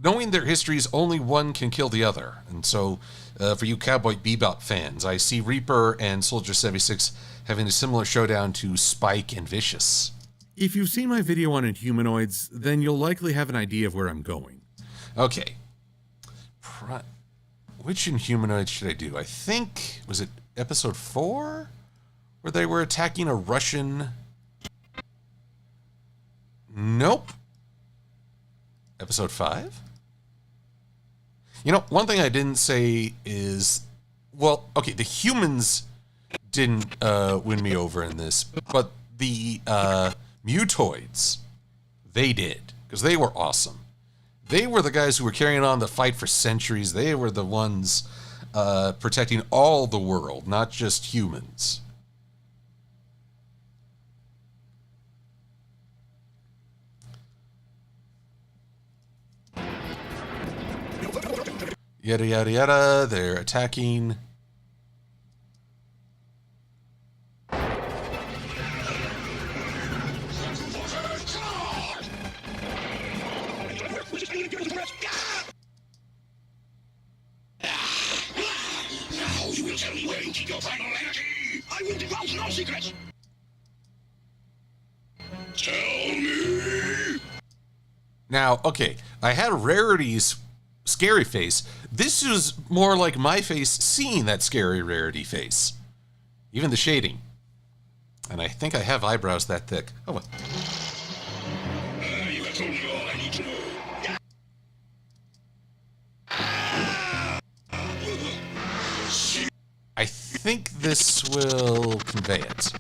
knowing their histories, only one can kill the other. And so, for you Cowboy Bebop fans, I see Reaper and Soldier 76 having a similar showdown to Spike and Vicious. If you've seen my video on Inhumanoids, then you'll likely have an idea of where I'm going. Okay. which Inhumanoid should I do? I think, was it episode 4? Where they were attacking a Russian... Nope. Episode 5? You know, one thing I didn't say is... Well, okay, the humans didn't win me over in this, but the mutoids, they did, because they were awesome. They were the guys who were carrying on the fight for centuries. They were the ones protecting all the world, not just humans. Yada, yada, yada. They're attacking. You will tell me where you keep your final energy. I will divulge no secrets. Tell me. Now, okay, I had Rarity's scary face. This is more like my face seeing that scary Rarity face. Even the shading. And I think I have eyebrows that thick. Oh, what? You have told me all I need to know. I think this will convey it.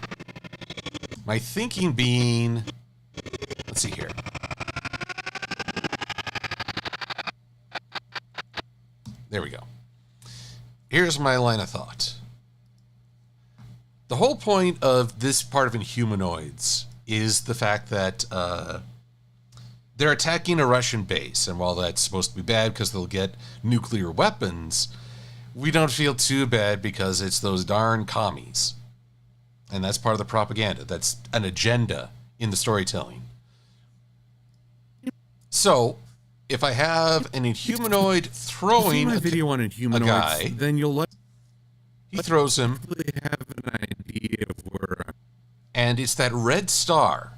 My thinking being... Let's see here. There we go. Here's my line of thought. The whole point of this part of Inhumanoids is the fact that they're attacking a Russian base, and while that's supposed to be bad because they'll get nuclear weapons, we don't feel too bad because it's those darn commies. And that's part of the propaganda. That's an agenda in the storytelling. So, if I have an Inhumanoid throwing my video on Inhumanoids, guy, then you'll he throws him, likely have an idea of where I'm... and it's that red star.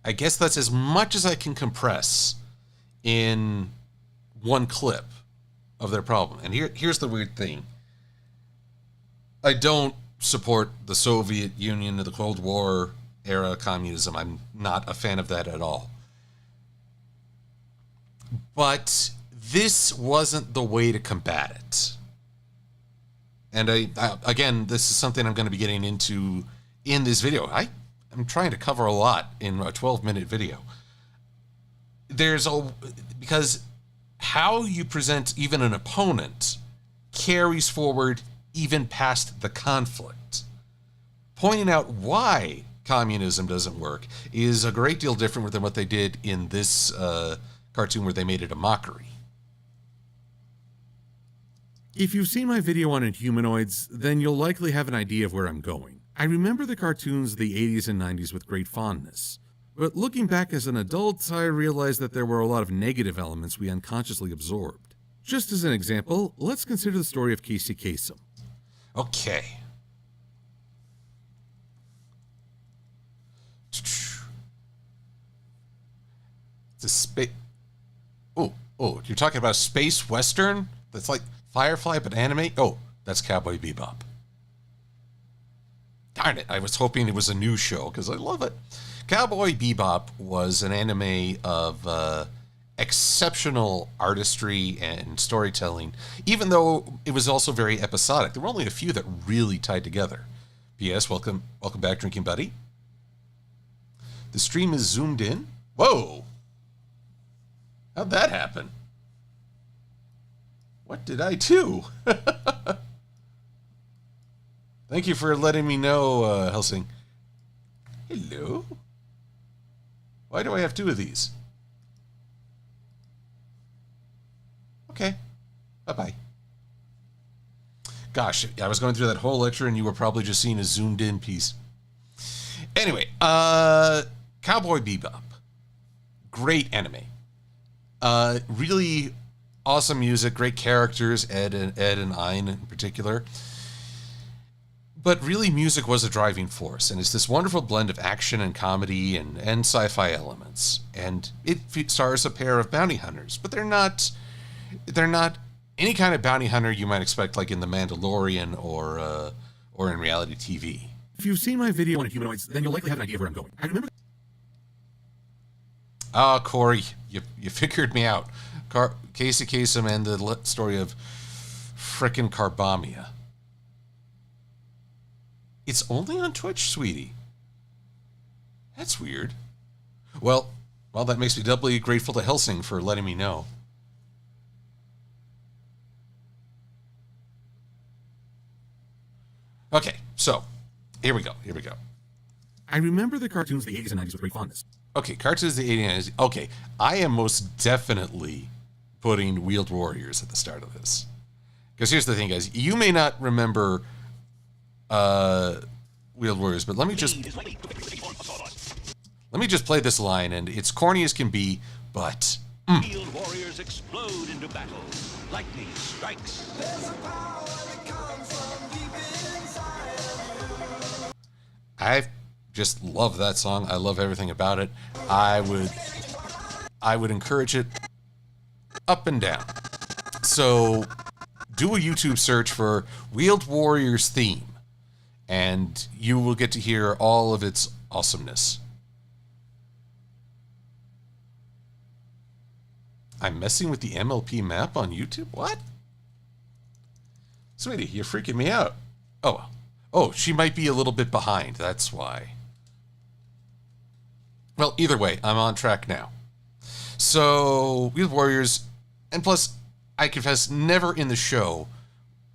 I guess that's as much as I can compress in one clip of their problem. And here's the weird thing. I don't support the Soviet Union or the Cold War era communism. I'm not a fan of that at all. But this wasn't the way to combat it. And I again, this is something I'm going to be getting into in this video. I'm trying to cover a lot in a 12-minute video. Because how you present even an opponent carries forward even past the conflict. Pointing out why communism doesn't work is a great deal different than what they did in this cartoon where they made it a mockery. If you've seen my video on Inhumanoids, then you'll likely have an idea of where I'm going. I remember the cartoons of the 80s and 90s with great fondness. But looking back as an adult, I realized that there were a lot of negative elements we unconsciously absorbed. Just as an example, let's consider the story of Casey Kasem. Okay. It's a space... Oh, you're talking about a space western? That's like Firefly, but anime? Oh, that's Cowboy Bebop. Darn it, I was hoping it was a new show, because I love it. Cowboy Bebop was an anime of exceptional artistry and storytelling, even though it was also very episodic. There were only a few that really tied together. P.S. Welcome back, Drinking Buddy. The stream is zoomed in. Whoa! How'd that happen? What did I do? Thank you for letting me know, Helsing. Hello? Why do I have 2 of these? Okay. Bye-bye. Gosh, I was going through that whole lecture and you were probably just seeing a zoomed-in piece. Anyway, Cowboy Bebop. Great anime. Really awesome music, great characters, Ed and Ein in particular. But really, music was a driving force, and it's this wonderful blend of action and comedy and sci-fi elements. And it stars a pair of bounty hunters, but they're not any kind of bounty hunter you might expect, like in The Mandalorian or in reality TV. If you've seen my video on humanoids, then you'll likely have an idea of where I'm going. I remember. Ah, Corey, you figured me out. Casey Kasem and the story of frickin' Carbamia. It's only on Twitch, sweetie. That's weird. Well, that makes me doubly grateful to Helsing for letting me know. Okay, so here we go. I remember the cartoons of the 80s and 90s with great fondness. Okay, cartoons of the 80s and 90s. Okay, I am most definitely putting Wheeled Warriors at the start of this. Because here's the thing, guys. You may not remember Wheeled Warriors, but let me just play this line, and it's corny as can be, but... Wheeled warriors explode into battle. Lightning strikes. I just love that song. I love everything about it. I would encourage it up and down. So do a YouTube search for Wheeled Warriors theme, and you will get to hear all of its awesomeness. I'm messing with the MLP map on YouTube? What? Sweetie, you're freaking me out. Oh, she might be a little bit behind. That's why. Well, either way, I'm on track now. So, Wheeled Warriors, and plus, I confess, never in the show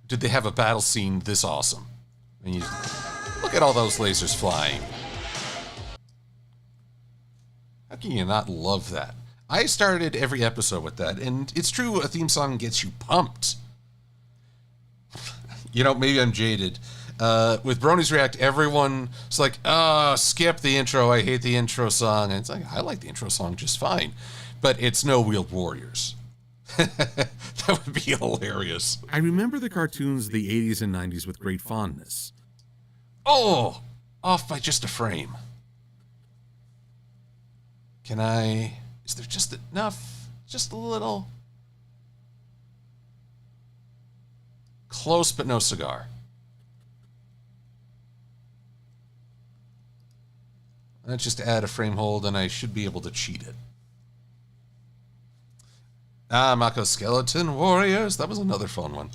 did they have a battle scene this awesome. I mean, look at all those lasers flying. How can you not love that? I started every episode with that, and it's true, a theme song gets you pumped. You know, maybe I'm jaded. With Bronies React, everyone's like, skip the intro, I hate the intro song. And it's like, I like the intro song just fine. But it's no Wheeled Warriors. That would be hilarious. I remember the cartoons of the 80s and 90s with great fondness. Oh, off by just a frame. Is there just enough? Just a little? Close, but no cigar. Let's just add a frame hold, and I should be able to cheat it. Mako Skeleton Warriors. That was another fun one.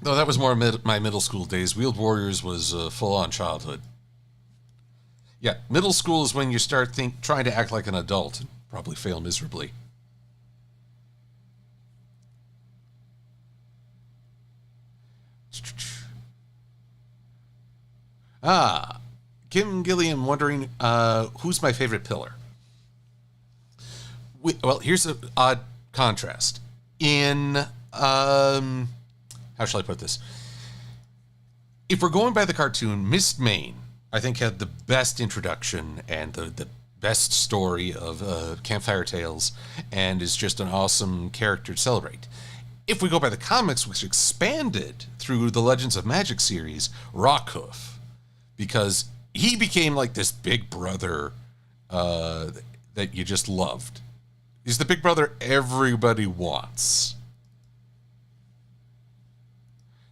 Though that was more my middle school days. Wheeled Warriors was full-on childhood. Yeah, middle school is when you start trying to act like an adult and probably fail miserably. Kim Gilliam wondering who's my favorite pillar. Well, here's an odd contrast. In, how shall I put this? If we're going by the cartoon, Miss Main, I think, had the best introduction and the best story of Campfire Tales, and is just an awesome character to celebrate. If we go by the comics, which expanded through the Legends of Magic series, Rockhoof, because he became like this big brother that you just loved. He's the big brother everybody wants.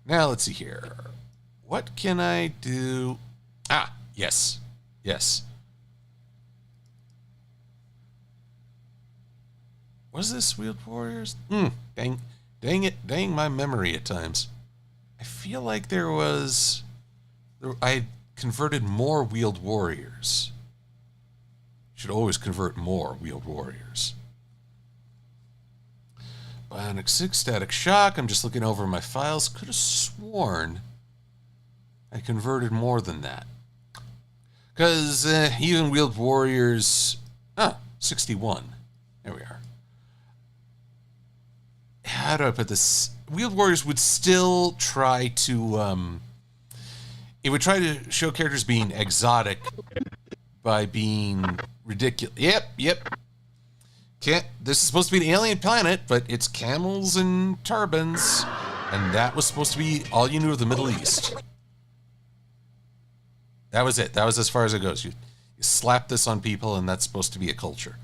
Now, let's see here. What can I do? Yes. Was this Wheeled Warriors? Dang it. Dang my memory at times. I feel like I converted more Wheeled Warriors. Should always convert more Wheeled Warriors. Bionic 6, Static Shock. I'm just looking over my files. Could have sworn I converted more than that. Because even Wheeled Warriors... 61. There we are. How do I put this? Wheeled Warriors would still try to... it would try to show characters being exotic by being ridiculous. Yep. This is supposed to be an alien planet, but it's camels and turbans, and that was supposed to be all you knew of the Middle East. That was it. That was as far as it goes. You slap this on people, and that's supposed to be a culture.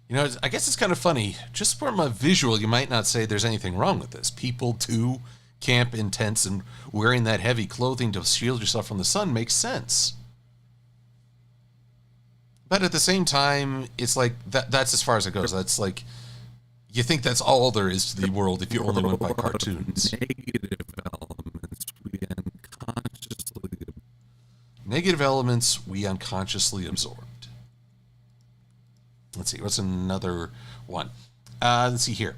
You know, I guess it's kind of funny. Just from a visual, you might not say there's anything wrong with this. People do camp in tents, and wearing that heavy clothing to shield yourself from the sun makes sense. But at the same time, it's like that's as far as it goes. That's like, you think that's all there is to the world if you only went by cartoons. Negative elements we unconsciously absorbed. Let's see, what's another one? Let's see here.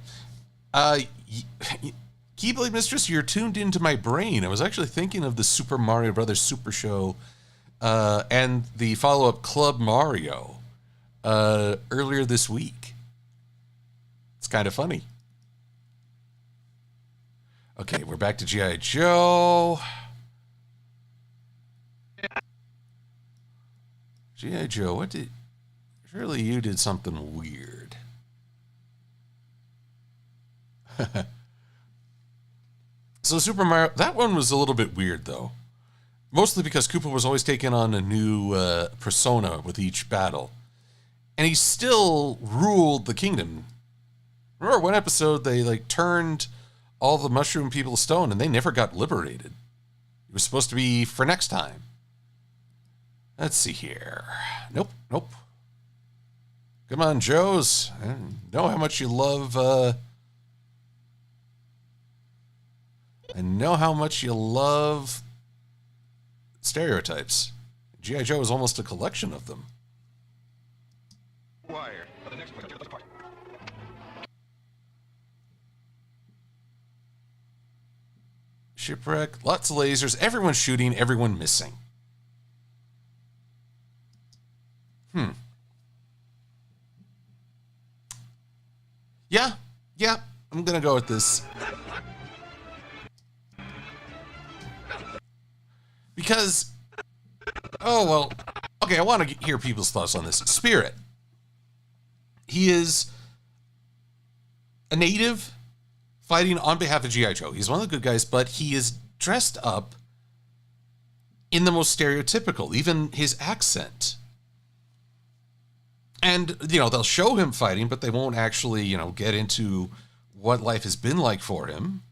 Keyblade Mistress, you're tuned into my brain. I was actually thinking of the Super Mario Brothers Super Show and the follow-up Club Mario earlier this week. It's kind of funny. Okay, we're back to G.I. Joe. G.I. Joe, what did... Surely you did something weird. So Super Mario, that one was a little bit weird, though. Mostly because Koopa was always taking on a new persona with each battle. And he still ruled the kingdom. Remember one episode they turned all the mushroom people to stone and they never got liberated. It was supposed to be for next time. Let's see here. Nope. Come on, Joes. I know how much you love... I know how much you love stereotypes. G.I. Joe is almost a collection of them. Shipwreck, lots of lasers, everyone shooting, everyone missing. Yeah, I'm gonna go with this. Because, okay, I want to hear people's thoughts on this. Spirit. He is a native fighting on behalf of G.I. Joe. He's one of the good guys, but he is dressed up in the most stereotypical, even his accent. And, they'll show him fighting, but they won't actually, get into what life has been like for him.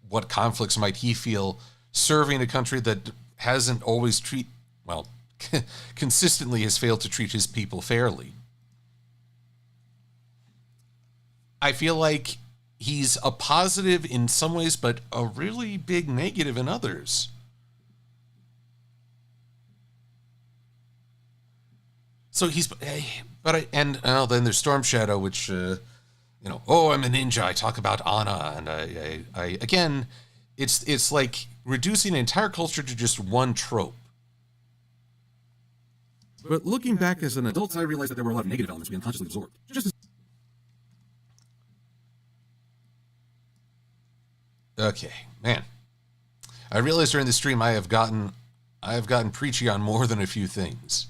What conflicts might he feel serving a country that hasn't always consistently has failed to treat his people fairly. I feel like he's a positive in some ways, but a really big negative in others. So then there's Storm Shadow, which, I'm a ninja. I talk about Anna, and I again, it's like reducing an entire culture to just one trope. But looking back as an adult, I realized that there were a lot of negative elements we unconsciously absorbed. Okay, man. I realized during the stream I have gotten preachy on more than a few things.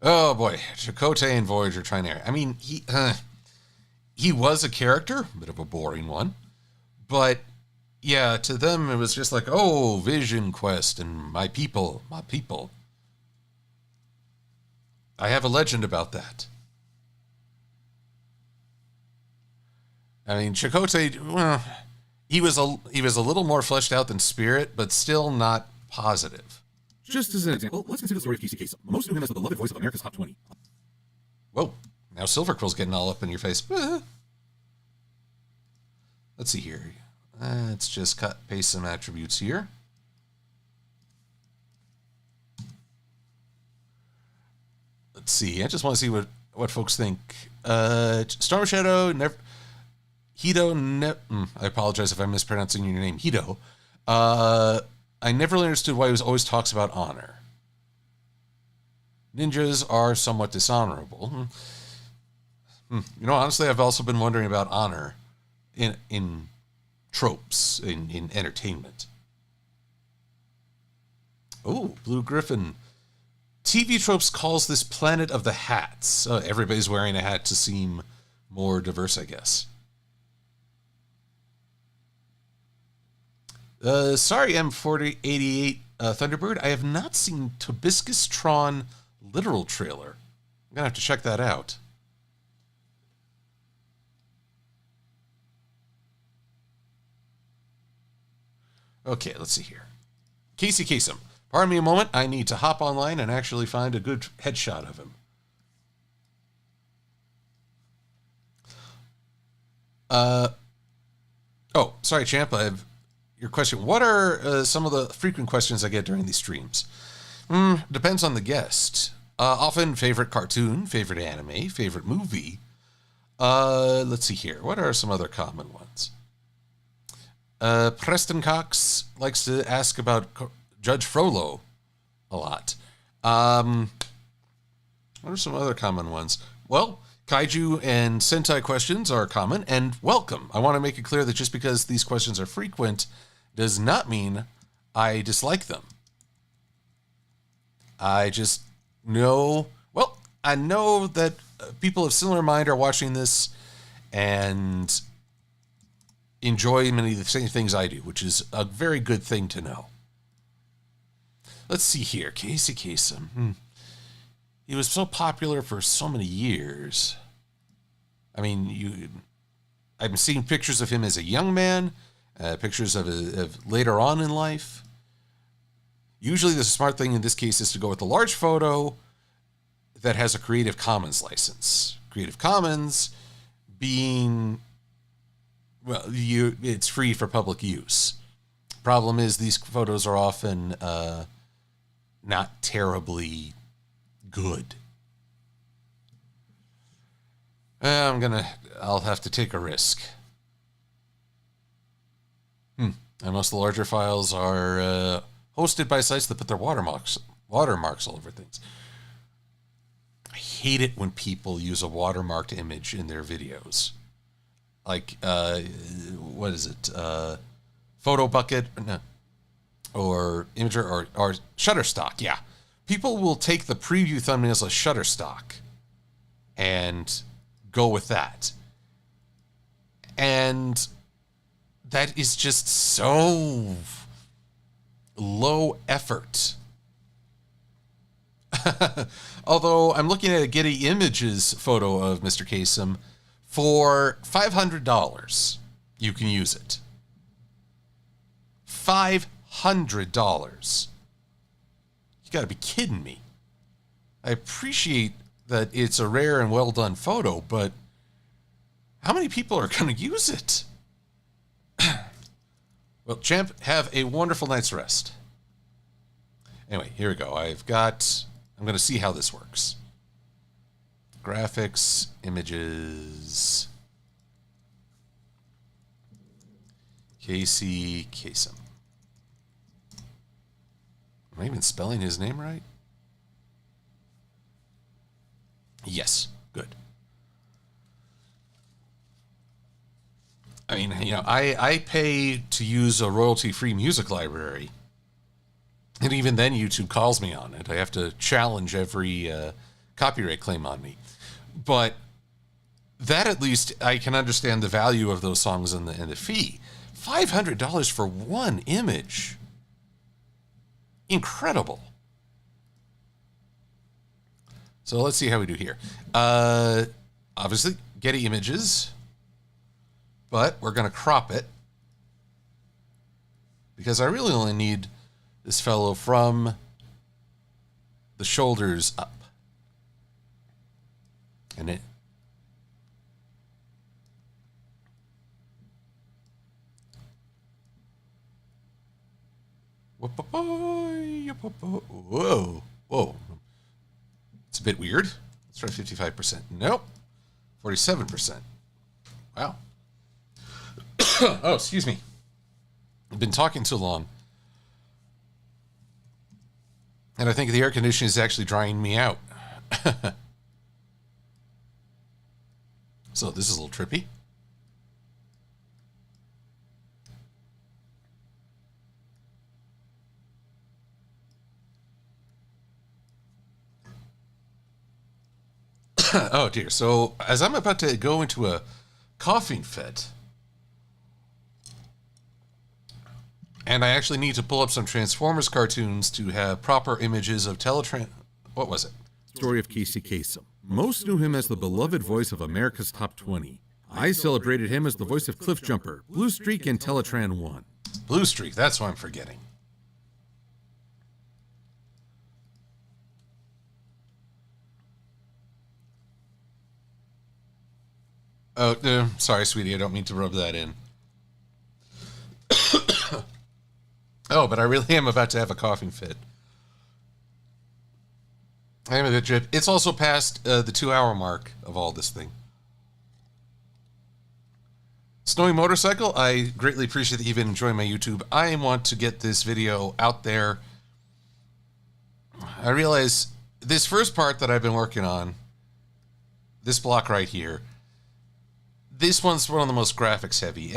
Oh boy, Chakotay and Voyager trying to... I mean, he was a character, a bit of a boring one. But, yeah, to them it was just like, oh, Vision Quest and my people. I have a legend about that. I mean, Chakotay, well, he was a little more fleshed out than Spirit, but still not positive. Just as an example, let's consider the story of Casey Kasem. Most know him as the beloved voice of America's Top 20. Whoa, now Silver-Quill's getting all up in your face. Let's see here. Let's just paste some attributes here. Let's see. I just want to see what folks think. Storm Shadow, Hito, I apologize if I'm mispronouncing your name. Hito. I never really understood why he always talks about honor. Ninjas are somewhat dishonorable. Honestly, I've also been wondering about honor in tropes, in entertainment. Oh, Blue Griffin. TV Tropes calls this Planet of the Hats. Everybody's wearing a hat to seem more diverse, I guess. Sorry, M4088 Thunderbird. I have not seen Tobiscus Tron literal trailer. I'm going to have to check that out. Okay, let's see here. Casey Kasem. Pardon me a moment. I need to hop online and actually find a good headshot of him. Oh, sorry, Champ. I have your question. What are some of the frequent questions I get during these streams? Depends on the guest. Often favorite cartoon, favorite anime, favorite movie. Let's see here. What are some other common ones? Preston Cox likes to ask about Judge Frollo a lot. What are some other common ones? Well, Kaiju and Sentai questions are common and welcome. I want to make it clear that just because these questions are frequent does not mean I dislike them. I just know, well, I know that people of similar mind are watching this and enjoy many of the same things I do, which is a very good thing to know. Let's see here. Casey Kasem. He was so popular for so many years. I mean, I've seen pictures of him as a young man, pictures of later on in life. Usually the smart thing in this case is to go with a large photo that has a Creative Commons license. Creative Commons being, well, it's free for public use. Problem is these photos are often not terribly good. I'll have to take a risk. And most of the larger files are hosted by sites that put their watermarks all over things. I hate it when people use a watermarked image in their videos. Like, what is it? Photo Bucket? No. Or Imager or Shutterstock, yeah. People will take the preview thumbnails of Shutterstock and go with that. And that is just so low effort. Although I'm looking at a Getty Images photo of Mr. Kasem for $500. You can use it. $500. You got to be kidding me. I appreciate that it's a rare and well done photo, but how many people are going to use it? Well, Champ, have a wonderful night's rest. Anyway, here we go. I'm going to see how this works. Graphics, images. Casey Kasem. Am I even spelling his name right? Yes, good. I mean, I pay to use a royalty-free music library. And even then, YouTube calls me on it. I have to challenge every copyright claim on me. But that, at least, I can understand the value of those songs and the fee. $500 for one image. Incredible. So let's see how we do here. Obviously, Getty Images. But we're going to crop it. Because I really only need this fellow from the shoulders up. And it. Whoa. Whoa. It's a bit weird. Let's try 55%. Nope. 47%. Wow. Oh, excuse me. I've been talking too long. And I think the air conditioning is actually drying me out. So this is a little trippy. Oh dear. So as I'm about to go into a coughing fit, and I actually need to pull up some Transformers cartoons to have proper images of what was it? story of Casey Kasem. Most knew him as the beloved voice of America's Top 20. I celebrated him as the voice of Cliff Jumper, Blue Streak, and Teletran 1. Blue Streak, that's what I'm forgetting. Oh, sorry, sweetie, I don't mean to rub that in. Oh, but I really am about to have a coughing fit. I am a bit drip. It's also past the 2-hour mark of all this thing. Snowy Motorcycle, I greatly appreciate that you've been enjoying my YouTube. I want to get this video out there. I realize this first part that I've been working on, this block right here, this one's one of the most graphics heavy.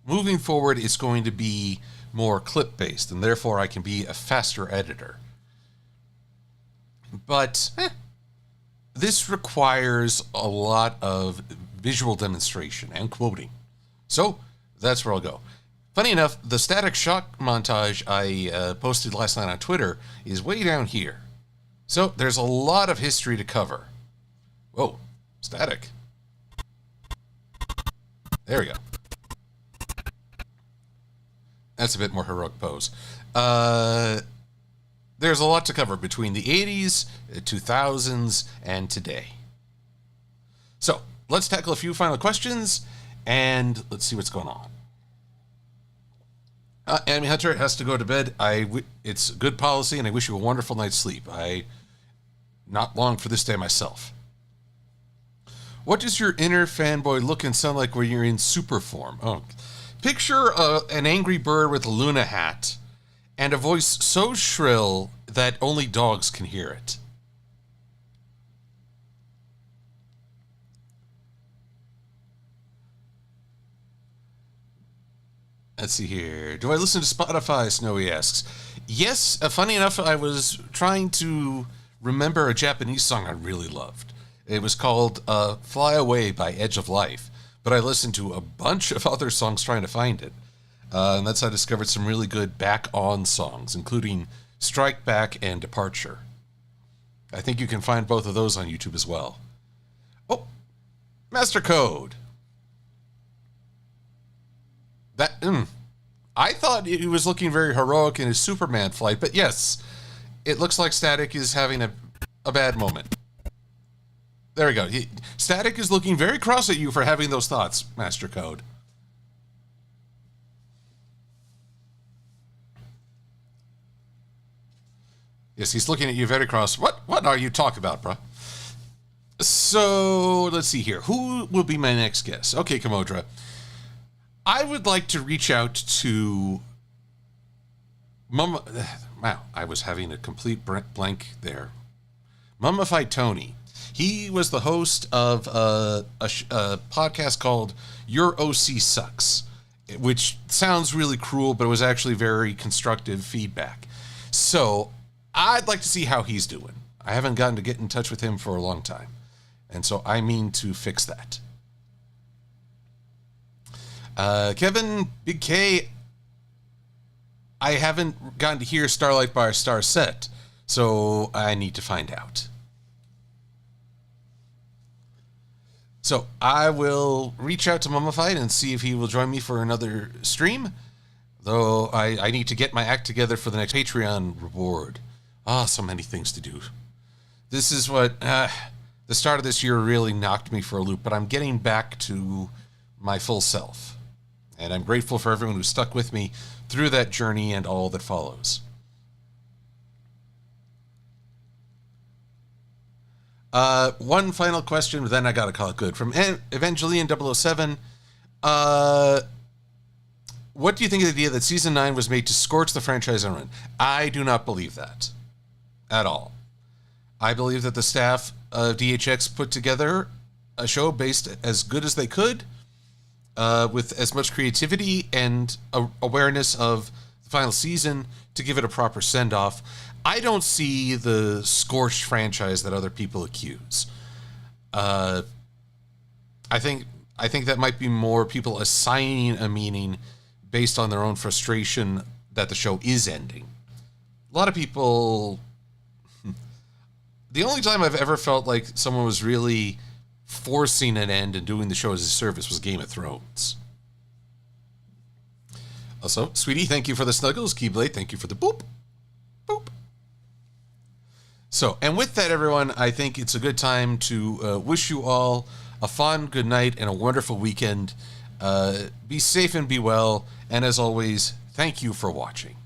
Moving forward, it's going to be more clip-based, and therefore I can be a faster editor. But this requires a lot of visual demonstration and quoting. So that's where I'll go. Funny enough, the Static Shock montage I posted last night on Twitter is way down here. So there's a lot of history to cover. Whoa, static. There we go. That's a bit more heroic pose. There's a lot to cover between the 80s, 2000s, and today. So let's tackle a few final questions, and let's see what's going on. Enemy Hunter has to go to bed. It's good policy, and I wish you a wonderful night's sleep. Not long for this day myself. What does your inner fanboy look and sound like when you're in super form? Oh, picture an angry bird with a Luna hat and a voice so shrill that only dogs can hear it. Let's see here. Do I listen to Spotify? Snowy asks. Yes, funny enough, I was trying to remember a Japanese song I really loved. It was called Fly Away by Edge of Life, but I listened to a bunch of other songs trying to find it. And that's how I discovered some really good back-on songs, including Strike Back and Departure. I think you can find both of those on YouTube as well. Oh, Master Code. I thought he was looking very heroic in his Superman flight, but yes, it looks like Static is having a bad moment. There we go. Static is looking very cross at you for having those thoughts, Master Code. Yes, he's looking at you very cross. What are you talking about, bruh? So, let's see here. Who will be my next guest? Okay, Kamodra. I would like to reach out to Wow, I was having a complete blank there. Mummified Tony. He was the host of a podcast called Your OC Sucks, which sounds really cruel, but it was actually very constructive feedback. So I'd like to see how he's doing. I haven't gotten to get in touch with him for a long time, and so I mean to fix that. Kevin, Big K, I haven't gotten to hear Starlight Bar Star Set, so I need to find out. So I will reach out to Mummified and see if he will join me for another stream, though I need to get my act together for the next Patreon reward. So many things to do. This is what the start of this year really knocked me for a loop, but I'm getting back to my full self. And I'm grateful for everyone who stuck with me through that journey and all that follows. One final question, then I gotta call it good. From Evangelion007. What do you think of the idea that Season 9 was made to scorch the franchise and run? I do not believe that. At all. I believe that the staff of DHX put together a show based as good as they could, with as much creativity and awareness of the final season to give it a proper send-off. I don't see the scorched franchise that other people accuse. I think that might be more people assigning a meaning based on their own frustration that the show is ending. A lot of people... The only time I've ever felt like someone was really forcing an end and doing the show as a service was Game of Thrones. Also, Sweetie, thank you for the snuggles. Keyblade, thank you for the boop. Boop. So, and with that, everyone, I think it's a good time to wish you all a fun good night and a wonderful weekend. Be safe and be well. And as always, thank you for watching.